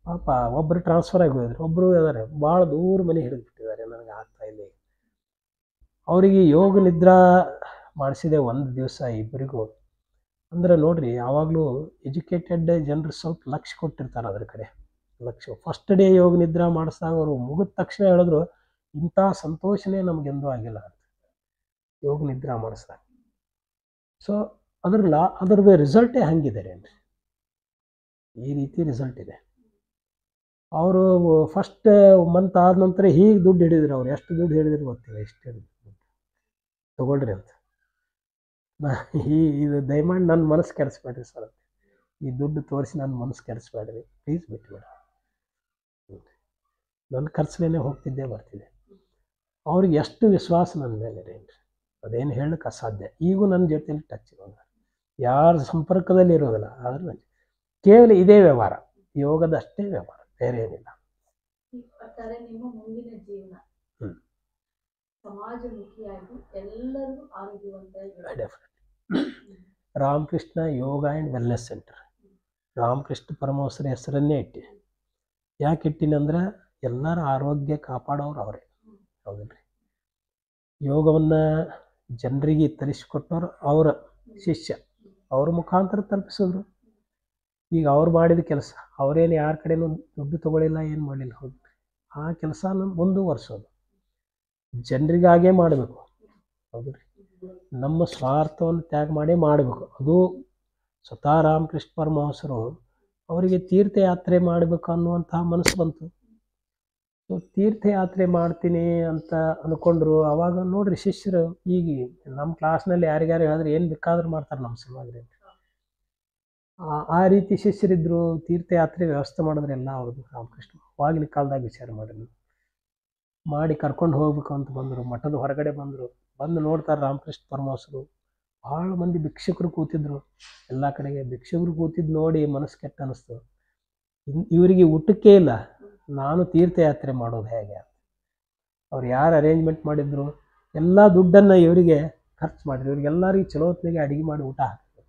ಪಾಪ ಒಬ್ಬರು ಟ್ರಾನ್ಸ್ಫರ್ ಆಗಿ ಹೋಗಿದ್ರು, ಒಬ್ಬರು ಇದ್ದಾರೆ ಭಾಳ ದೂರ ಮನೆ ಹಿಡಿದುಬಿಟ್ಟಿದ್ದಾರೆ, ನನಗೆ ಆಗ್ತಾ ಇಲ್ಲ. ಅವರಿಗೆ ಯೋಗ ನಿದ್ರಾ ಮಾಡಿಸಿದೆ 1 ದಿವಸ ಇಬ್ಬರಿಗೂ. ಅಂದರೆ ನೋಡ್ರಿ, ಯಾವಾಗಲೂ ಎಜುಕೇಟೆಡ್ ಜನರು ಸ್ವಲ್ಪ ಲಕ್ಷ್ಯ ಕೊಟ್ಟಿರ್ತಾರೆ ಅದ್ರ ಕಡೆ. ಫಸ್ಟ್ ಡೇ ಯೋಗ ನಿದ್ರಾ ಮಾಡಿಸಿದಾಗ ಅವರು ಮುಗಿದ ತಕ್ಷಣ ಹೇಳಿದ್ರು, ಇಂಥ ಸಂತೋಷನೇ ನಮಗೆಂದೂ ಆಗಿಲ್ಲ ಅಂತ ಯೋಗ ನಿದ್ರಾ ಮಾಡಿಸಿದಾಗ. ಸೊ ಅದರದ್ದು ರಿಸಲ್ಟೇ ಹಂಗಿದೆ ಅಂದರೆ ಈ ರೀತಿ ರಿಸಲ್ಟ್ ಇದೆ. ಅವರು ಫಸ್ಟ್ ಮಂತ್ ಆದ ನಂತರ ಹೀಗೆ ದುಡ್ಡು ಹಿಡಿದ್ರು. ಅವ್ರು ಎಷ್ಟು ದುಡ್ಡು ಹಿಡಿದ್ರು ಗೊತ್ತಿಲ್ಲ, ಎಷ್ಟು ಹಿಡಿದ್ರು ತೊಗೊಳ್ರಿ ಅಂತ. ಇದು ದಯಮಾಡಿ ನನ್ನ ಮನಸ್ಸು ಕೆಡಿಸ್ಬೇಡ್ರಿ ಸರ್, ಈ ದುಡ್ಡು ತೋರಿಸಿ ನನ್ನ ಮನಸ್ಸು ಕೆಡಿಸ್ಬೇಡ್ರಿ ಪ್ಲೀಸ್, ಬಿಟ್ಟುಬೇಡ. ನನ್ನ ಖರ್ಚಿಗೆ ಹೋಗ್ತಿದ್ದೆ ಬರ್ತಿದ್ದೆ. ಅವ್ರಿಗೆ ಎಷ್ಟು ವಿಶ್ವಾಸ ನನ್ನ ಮೇಲೆ ರೀ, ಅದೇನು ಹೇಳಕ್ಕೆ ಅಸಾಧ್ಯ. ಈಗೂ ನನ್ನ ಜೊತೆಲಿ ಟಚ್ ಇರೋಲ್ಲ, ಯಾರ ಸಂಪರ್ಕದಲ್ಲಿ ಇರೋದಿಲ್ಲ. ಆದರೆ ಕೇವಲ ಇದೇ ವ್ಯವಹಾರ, ಯೋಗದಷ್ಟೇ ವ್ಯವಹಾರ, ಬೇರೆ ಏನಿಲ್ಲ. ನಿಮ್ಮ ಮುಂದಿನ ಜೀವನ ಸಮಾಜಮುಖಿಯಾಗಿ ಎಲ್ಲರಿಗೂ ಆರೋಗ್ಯವಂತ ರಾಮಕೃಷ್ಣ ಯೋಗ ಆ್ಯಂಡ್ ವೆಲ್ನೆಸ್ ಸೆಂಟರ್, ರಾಮಕೃಷ್ಣ ಪರಮಹಂಸರ ಹೆಸರನ್ನೇ ಇಟ್ಟಿ. ಯಾಕೆ ಇಟ್ಟಿನಂದ್ರೆ ಎಲ್ಲರ ಆರೋಗ್ಯ ಕಾಪಾಡೋರು ಅವರೇ, ಹೌದಿಲ್ರಿ. ಯೋಗವನ್ನು ಜನರಿಗೆ ತರಿಸಿಕೊಟ್ಟವ್ರು ಅವರ ಶಿಷ್ಯ, ಅವ್ರ ಮುಖಾಂತರ ತಲುಪಿಸಿದ್ರು. ಈಗ ಅವ್ರು ಮಾಡಿದ ಕೆಲಸ, ಅವರೇನು ಯಾರ ಕಡೆನೂ ದುಡ್ಡು ತೊಗೊಳಿಲ್ಲ, ಏನು ಮಾಡಲಿಲ್ಲ. ಹೌದು, ಆ ಕೆಲಸನ ಮುಂದುವರ್ಸೋದು ಜನರಿಗಾಗೇ ಮಾಡಬೇಕು, ಹೌದು ರೀ. ನಮ್ಮ ಸ್ವಾರ್ಥವನ್ನು ತ್ಯಾಗ ಮಾಡೇ ಮಾಡಬೇಕು. ಅದು ಸ್ವತಃ ರಾಮಕೃಷ್ಣ ಪರಮಹಂಸರು ಅವರಿಗೆ ತೀರ್ಥಯಾತ್ರೆ ಮಾಡಬೇಕು ಅನ್ನುವಂತಹ ಮನಸ್ಸು ಬಂತು. ಸೊ ತೀರ್ಥಯಾತ್ರೆ ಮಾಡ್ತೀನಿ ಅಂತ ಅಂದ್ಕೊಂಡ್ರು. ಆವಾಗ ನೋಡ್ರಿ ಶಿಷ್ಯರು, ಈಗ ನಮ್ಮ ಕ್ಲಾಸ್ನಲ್ಲಿ ಯಾರಿಗಾರು ಹೇಳಿದ್ರೆ ಏನು ಬೇಕಾದ್ರೂ ಮಾಡ್ತಾರೆ ನಮ್ಮ ಸಲುವಾಗಿ. ಆ ರೀತಿ ಶಿಷ್ಯರಿದ್ದರು. ತೀರ್ಥಯಾತ್ರೆ ವ್ಯವಸ್ಥೆ ಮಾಡಿದ್ರೆ ಎಲ್ಲ ಅವ್ರದ್ದು ರಾಮಕೃಷ್ಣ ಅವಾಗಿನ ಕಾಲದಾಗ ವಿಚಾರ ಮಾಡಿ ಕರ್ಕೊಂಡು ಹೋಗ್ಬೇಕು ಅಂತ ಬಂದರು. ಮಠದ ಹೊರಗಡೆ ಬಂದು ನೋಡ್ತಾರೆ ರಾಮಕೃಷ್ಣ ಪರಮಹಂಸರು. ಭಾಳ ಮಂದಿ ಭಿಕ್ಷುಕರು ಕೂತಿದ್ರು, ಎಲ್ಲ ಕಡೆಗೆ ಭಿಕ್ಷುಕರು ಕೂತಿದ್ದು ನೋಡಿ ಮನಸ್ಸು ಕೆಟ್ಟ ಅನ್ನಿಸ್ತು. ಇವರಿಗೆ ಊಟಕ್ಕೆ ಇಲ್ಲ, ನಾನು ತೀರ್ಥಯಾತ್ರೆ ಮಾಡೋದು ಹೇಗೆ ಅಂತ. ಅವ್ರು ಯಾರು ಅರೇಂಜ್ಮೆಂಟ್ ಮಾಡಿದ್ರು ಎಲ್ಲ ದುಡ್ಡನ್ನು ಇವರಿಗೆ ಖರ್ಚು ಮಾಡಿದ್ರು. ಇವ್ರಿಗೆಲ್ಲರಿಗೂ ಚಲೋ ಹೊತ್ತಿಗೆ ಅಡುಗೆ ಮಾಡಿ ಊಟ ಹಾಕಿದ್ರು.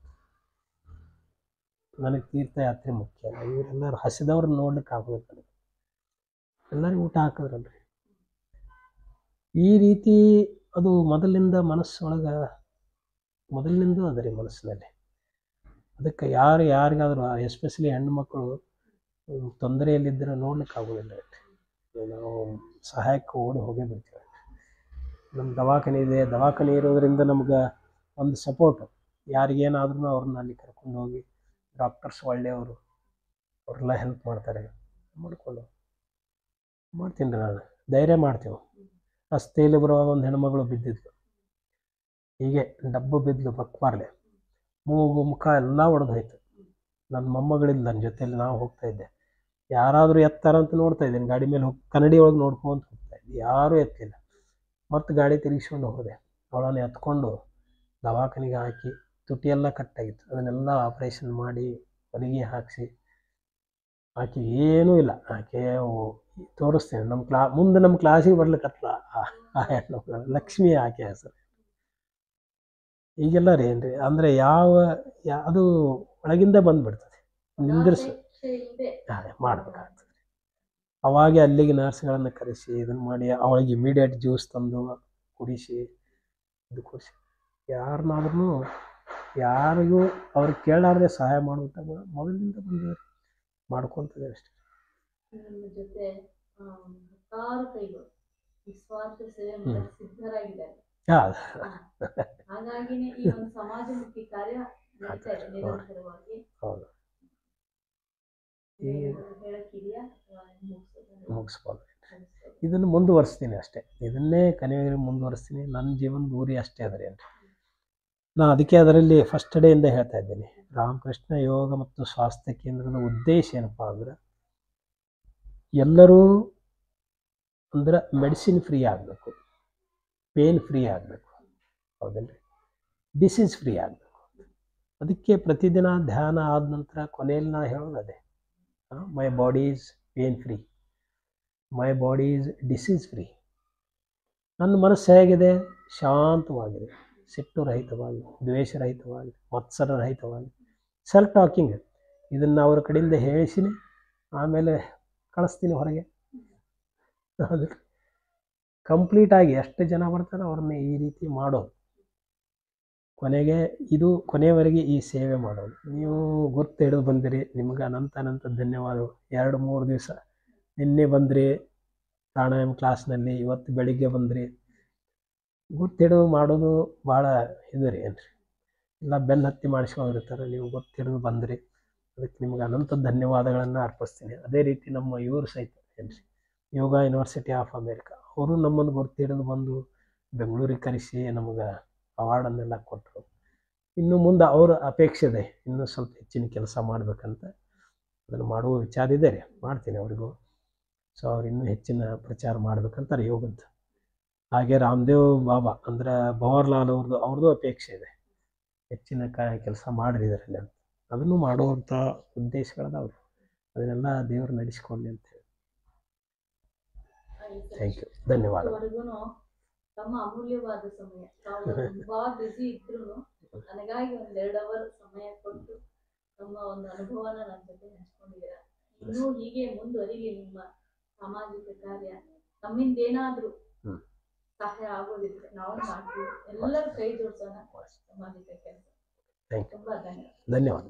ನನಗೆ ತೀರ್ಥಯಾತ್ರೆ ಮುಖ್ಯ ಅಲ್ಲ, ಇವರೆಲ್ಲರೂ ಹಸಿದವ್ರನ್ನ ನೋಡ್ಲಿಕ್ಕೆ ಆಗೋದು, ಎಲ್ಲರಿಗೂ ಊಟ ಹಾಕಿದ್ರಲ್ರಿ. ಈ ರೀತಿ ಅದು ಮೊದಲಿಂದ ಮನಸ್ಸೊಳಗೆ ಮೊದಲಿನಿಂದ ಅದ ರೀ ಮನಸ್ಸಿನಲ್ಲಿ. ಅದಕ್ಕೆ ಯಾರಿಗಾದರೂ ಎಸ್ಪೆಷಲಿ ಹೆಣ್ಣು ಮಕ್ಕಳು ತೊಂದರೆಯಲ್ಲಿದ್ದರೆ ನೋಡ್ಲಿಕ್ಕೆ ಆಗೋದಿಲ್ಲ. ನಾವು ಸಹಾಯಕ್ಕೆ ಹೋಗೇ ಬಿಡ್ತೀವಿ. ನಮ್ಮ ದವಾಖಾನೆ ಇದೆ, ದವಾಖಾನೆ ಇರೋದ್ರಿಂದ ನಮ್ಗೆ ಒಂದು ಸಪೋರ್ಟು. ಯಾರಿಗೇನಾದ್ರೂ ಅವ್ರನ್ನ ಅಲ್ಲಿ ಕರ್ಕೊಂಡು ಹೋಗಿ ಡಾಕ್ಟರ್ಸ್ ಒಳ್ಳೆಯವರು, ಅವರೆಲ್ಲ ಹೆಲ್ಪ್ ಮಾಡ್ತಾರೆ. ಮಾಡ್ಕೊಂಡು ಮಾಡ್ತೀನಿ ರೀ, ನಾನು ಧೈರ್ಯ ಮಾಡ್ತೀವಿ. ರಸ್ತೆಯಲ್ಲಿ ಬರುವಾಗ ಒಂದು ಹೆಣ್ಮಗಳು ಬಿದ್ದಿದ್ಲು, ಹೀಗೆ ಡಬ್ಬು ಬಿದ್ಲು, ಬಕ್ಬಾರ್ಲೆ, ಮೂಗು ಮುಖ ಎಲ್ಲ ಒಡೆದೋಯ್ತು. ನನ್ನ ಮೊಮ್ಮಗಳಿಲ್ಲ ನನ್ನ ಜೊತೆಯಲ್ಲಿ, ನಾವು ಹೋಗ್ತಾ ಇದ್ದೆ. ಯಾರಾದರೂ ಎತ್ತಾರಂತ ನೋಡ್ತಾ ಇದ್ದೀನಿ, ಗಾಡಿ ಮೇಲೆ ಹೋಗಿ ಕನ್ನಡಿ ಒಳಗೆ ನೋಡ್ಕೊಂತ ಹೋಗ್ತಾ ಇದ್ದೆ, ಯಾರೂ ಎತ್ತಲಿಲ್ಲ. ಮತ್ತು ಗಾಡಿ ತಿರುಗಿಸ್ಕೊಂಡು ಹೋದೆ. ಅವಳನ್ನು ಎತ್ಕೊಂಡು ದವಾಖಾನೆಗೆ ಹಾಕಿ, ತುಟಿಯೆಲ್ಲ ಕಟ್ಟಾಗಿತ್ತು, ಅದನ್ನೆಲ್ಲ ಆಪ್ರೇಷನ್ ಮಾಡಿ ಹೊಲಿಗೆ ಹಾಕಿಸಿ, ಆಕೆ ಏನೂ ಇಲ್ಲ. ಆಕೆ ತೋರಿಸ್ತೇನೆ, ಮುಂದೆ ನಮ್ಮ ಕ್ಲಾಸಿಗೆ ಬರ್ಲಿಕ್ಕತ್ತಲ್ಲ ಆ ಹೆಣ್ಣು ಲಕ್ಷ್ಮಿ, ಆಕೆ ಹೆಸರು. ಈಗೆಲ್ಲ ರೀ ಏನ್ರಿ ಅಂದರೆ ಅದು ಒಳಗಿಂದ ಬಂದುಬಿಡ್ತದೆ, ನಿಂದಿರಿಸಿ ಮಾಡಬೇಕಾಗ್ತದೆ. ಅವಾಗೆ ಅಲ್ಲಿಗೆ ನರ್ಸ್ಗಳನ್ನು ಕರೆಸಿ ಇದನ್ನು ಮಾಡಿ ಅವಳಿಗೆ ಇಮಿಡಿಯೇಟ್ ಜ್ಯೂಸ್ ತಂದು ಕುಡಿಸಿ, ಇದು ಕುಡಿಸಿ, ಯಾರಿಗೂ ಅವ್ರು ಕೇಳಾರ್ದೆ ಸಹಾಯ ಮಾಡುವಂಥ ಮೊದಲಿಂದ ಬಂದಿದ್ದಾರೆ, ಮಾಡ್ಕೊತದೆ ಅಷ್ಟೇ. ನಿಮ್ಮ ಜೊತೆ ಹತ್ತಾರು ಕೈಗಳು ನಿಸ್ವಾರ್ಥ ಸೇವೆ ಮಾಡಲು ಸಿದ್ಧರಾಗಿದ್ದಾರೆ. ಹಾಗಾಗಿನೇ ಈ ಒಂದು ಸಮಾಜಮುಖಿ ಕಾರ್ಯ ನಡೀತಾ ಇದೆ ನಿರಂತರವಾಗಿ. ಹೌದು, ಹೇಳಕ್ಕಿದೆಯಾ? ಮುಗಿಸ್ಬೋದು. ಇದನ್ನು ಮುಂದುವರಿಸ್ತೀನಿ ಅಷ್ಟೇ, ಇದನ್ನೇ ಕನೆಯವರೆಗೆ ಮುಂದುವರಿಸ್ತೀನಿ. ನನ್ನ ಜೀವನ ಗುರಿ ಅಷ್ಟೇ ಅದರಿ ಅಂತ ನಾನು ಅದಕ್ಕೆ ಅದರಲ್ಲಿ ಫಸ್ಟ್ ಡೇಯಿಂದ ಹೇಳ್ತಾ ಇದ್ದೀನಿ. ರಾಮಕೃಷ್ಣ ಯೋಗ ಮತ್ತು ಸ್ವಾಸ್ಥ್ಯ ಕೇಂದ್ರದ ಉದ್ದೇಶ ಏನಪ್ಪ ಅಂದ್ರೆ, ಎಲ್ಲರೂ ಅಂದ್ರೆ ಮೆಡಿಸಿನ್ ಫ್ರೀ ಆಗಬೇಕು, ಪೇನ್ ಫ್ರೀ ಆಗಬೇಕು, ಹೌದಲ್ರಿ, ಡಿಸೀಸ್ ಫ್ರೀ ಆಗಬೇಕು. ಅದಕ್ಕೆ ಪ್ರತಿದಿನ ಧ್ಯಾನ ಆದ ನಂತರ ಕೊನೆಯಲ್ಲಿ ನಾ ಹೇಳೋದೇ, my body is pain free, my body is disease free. ನನ್ನ ಮನಸ್ಸು ಹೇಗಿದೆ? ಶಾಂತವಾಗಿದೆ, ಸಿಟ್ಟು ರಹಿತವಾಗಿ, ದ್ವೇಷರಹಿತವಾಗಿ, ಮತ್ಸರರಹಿತವಾಗಿ, ಸೆಲ್ಫ್ ಟಾಕಿಂಗ್. ಇದನ್ನು ಅವ್ರ ಕಡೆಯಿಂದ ಹೇಳಿಸಿನಿ, ಆಮೇಲೆ ಕಳಿಸ್ತೀನಿ ಹೊರಗೆ. ಅದು ಕಂಪ್ಲೀಟಾಗಿ ಎಷ್ಟು ಜನ ಬರ್ತಾರೋ ಅವ್ರನ್ನ ಈ ರೀತಿ ಮಾಡೋದು. ಕೊನೆಗೆ ಇದು ಕೊನೆಯವರೆಗೆ ಈ ಸೇವೆ ಮಾಡೋದು. ನೀವು ಗುರ್ತು ಹಿಡಿದು ಬಂದಿರಿ, ನಿಮ್ಗೆ ಅನಂತ ಧನ್ಯವಾದಗಳು. 2-3 ದಿವಸ ನಿನ್ನೆ ಬಂದ್ರಿ ಪ್ರಾಣಾಯಾಮ ಕ್ಲಾಸ್ನಲ್ಲಿ, ಇವತ್ತು ಬೆಳಿಗ್ಗೆ ಬಂದ್ರಿ. ಗುರ್ತು ಹಿಡಿದು ಮಾಡೋದು ಭಾಳ ಇದು ರೀ ಏನ್ರಿ, ಎಲ್ಲ ಬೆನ್ನು ಹತ್ತಿ ಮಾಡಿಸ್ಕೊಂಡಿರ್ತಾರೆ, ನೀವು ಗುರ್ತು ಹಿಡಿದು ಬಂದ್ರಿ, ಅದಕ್ಕೆ ನಿಮ್ಗೆ ಅನಂತ ಧನ್ಯವಾದಗಳನ್ನು ಅರ್ಪಿಸ್ತೀನಿ. ಅದೇ ರೀತಿ ನಮ್ಮ ಇವರು ಸಹಿತ ಏನ್ರಿ, ಯೋಗ ಯೂನಿವರ್ಸಿಟಿ ಆಫ್ ಅಮೇರಿಕಾ, ಅವರು ನಮ್ಮನ್ನು ಗುರ್ತು ಹಿಡಿದು ಬಂದು ಬೆಂಗಳೂರಿಗೆ ಕರೆಸಿ ನಮಗೆ ಅವಾರ್ಡನ್ನೆಲ್ಲ ಕೊಟ್ಟರು. ಇನ್ನು ಮುಂದೆ ಅವ್ರ ಅಪೇಕ್ಷೆ ಇದೆ, ಇನ್ನೂ ಸ್ವಲ್ಪ ಹೆಚ್ಚಿನ ಕೆಲಸ ಮಾಡಬೇಕಂತ. ಅದನ್ನು ಮಾಡುವ ವಿಚಾರ ಇದೆ ರೀ, ಮಾಡ್ತೀನಿ ಅವರಿಗೂ. ಸೊ ಅವ್ರು ಇನ್ನೂ ಹೆಚ್ಚಿನ ಪ್ರಚಾರ ಮಾಡ್ಬೇಕಂತಾರೆ ಯೋಗದ್ದು. ಹಾಗೆ ರಾಮದೇವ್ ಬಾಬಾ ಅಂದರೆ ಭವರ್ಲಾಲ್ ಅವ್ರದ್ದು ಅಪೇಕ್ಷೆ ಇದೆ, ಹೆಚ್ಚಿನ ಕೆಲಸ ಮಾಡಿರಿ ಇದರಲ್ಲಿ ಅಂತ. ಅದನ್ನು ಮಾಡುವಂಥ ಉದ್ದೇಶಗಳದವ್ರು, ಅದನ್ನೆಲ್ಲ ದೇವರು ನಡೆಸ್ಕೊಳ್ಳಿ ಅಂತ ಹೇಳಿ. ಥ್ಯಾಂಕ್ ಯು, ಧನ್ಯವಾದ. ತಮ್ಮ ಅಮೂಲ್ಯವಾದ ಸಮಯ, ತಾವು ತುಂಬಾ ಬ್ಯುಸಿ ಇದ್ರು ನನಗಾಗಿ 1-2 ಅವರ್ ಸಮಯ ಕೊಟ್ಟು ತಮ್ಮ ಒಂದು ಅನುಭವನ ನನ್ನ ಜೊತೆ ಹಂಚ್ಕೊಂಡಿದ್ದೀರಾ. ಇನ್ನೂ ಹೀಗೆ ಮುಂದುವರಿಲಿ ನಿಮ್ಮ ಸಾಮಾಜಿಕ ಕಾರ್ಯ. ನಮ್ಮಿಂದ ಏನಾದ್ರೂ ಸಹಾಯ ಆಗೋದಿದ್ರೆ ನಾವು ಮಾಡ್ತೀವಿ, ಎಲ್ಲರೂ ಕೈ ಜೋಡಿಸೋಣ ಸಾಮಾಜಿಕ ಕೆಲಸ. ತುಂಬಾ ಧನ್ಯವಾದ. ಧನ್ಯವಾದ.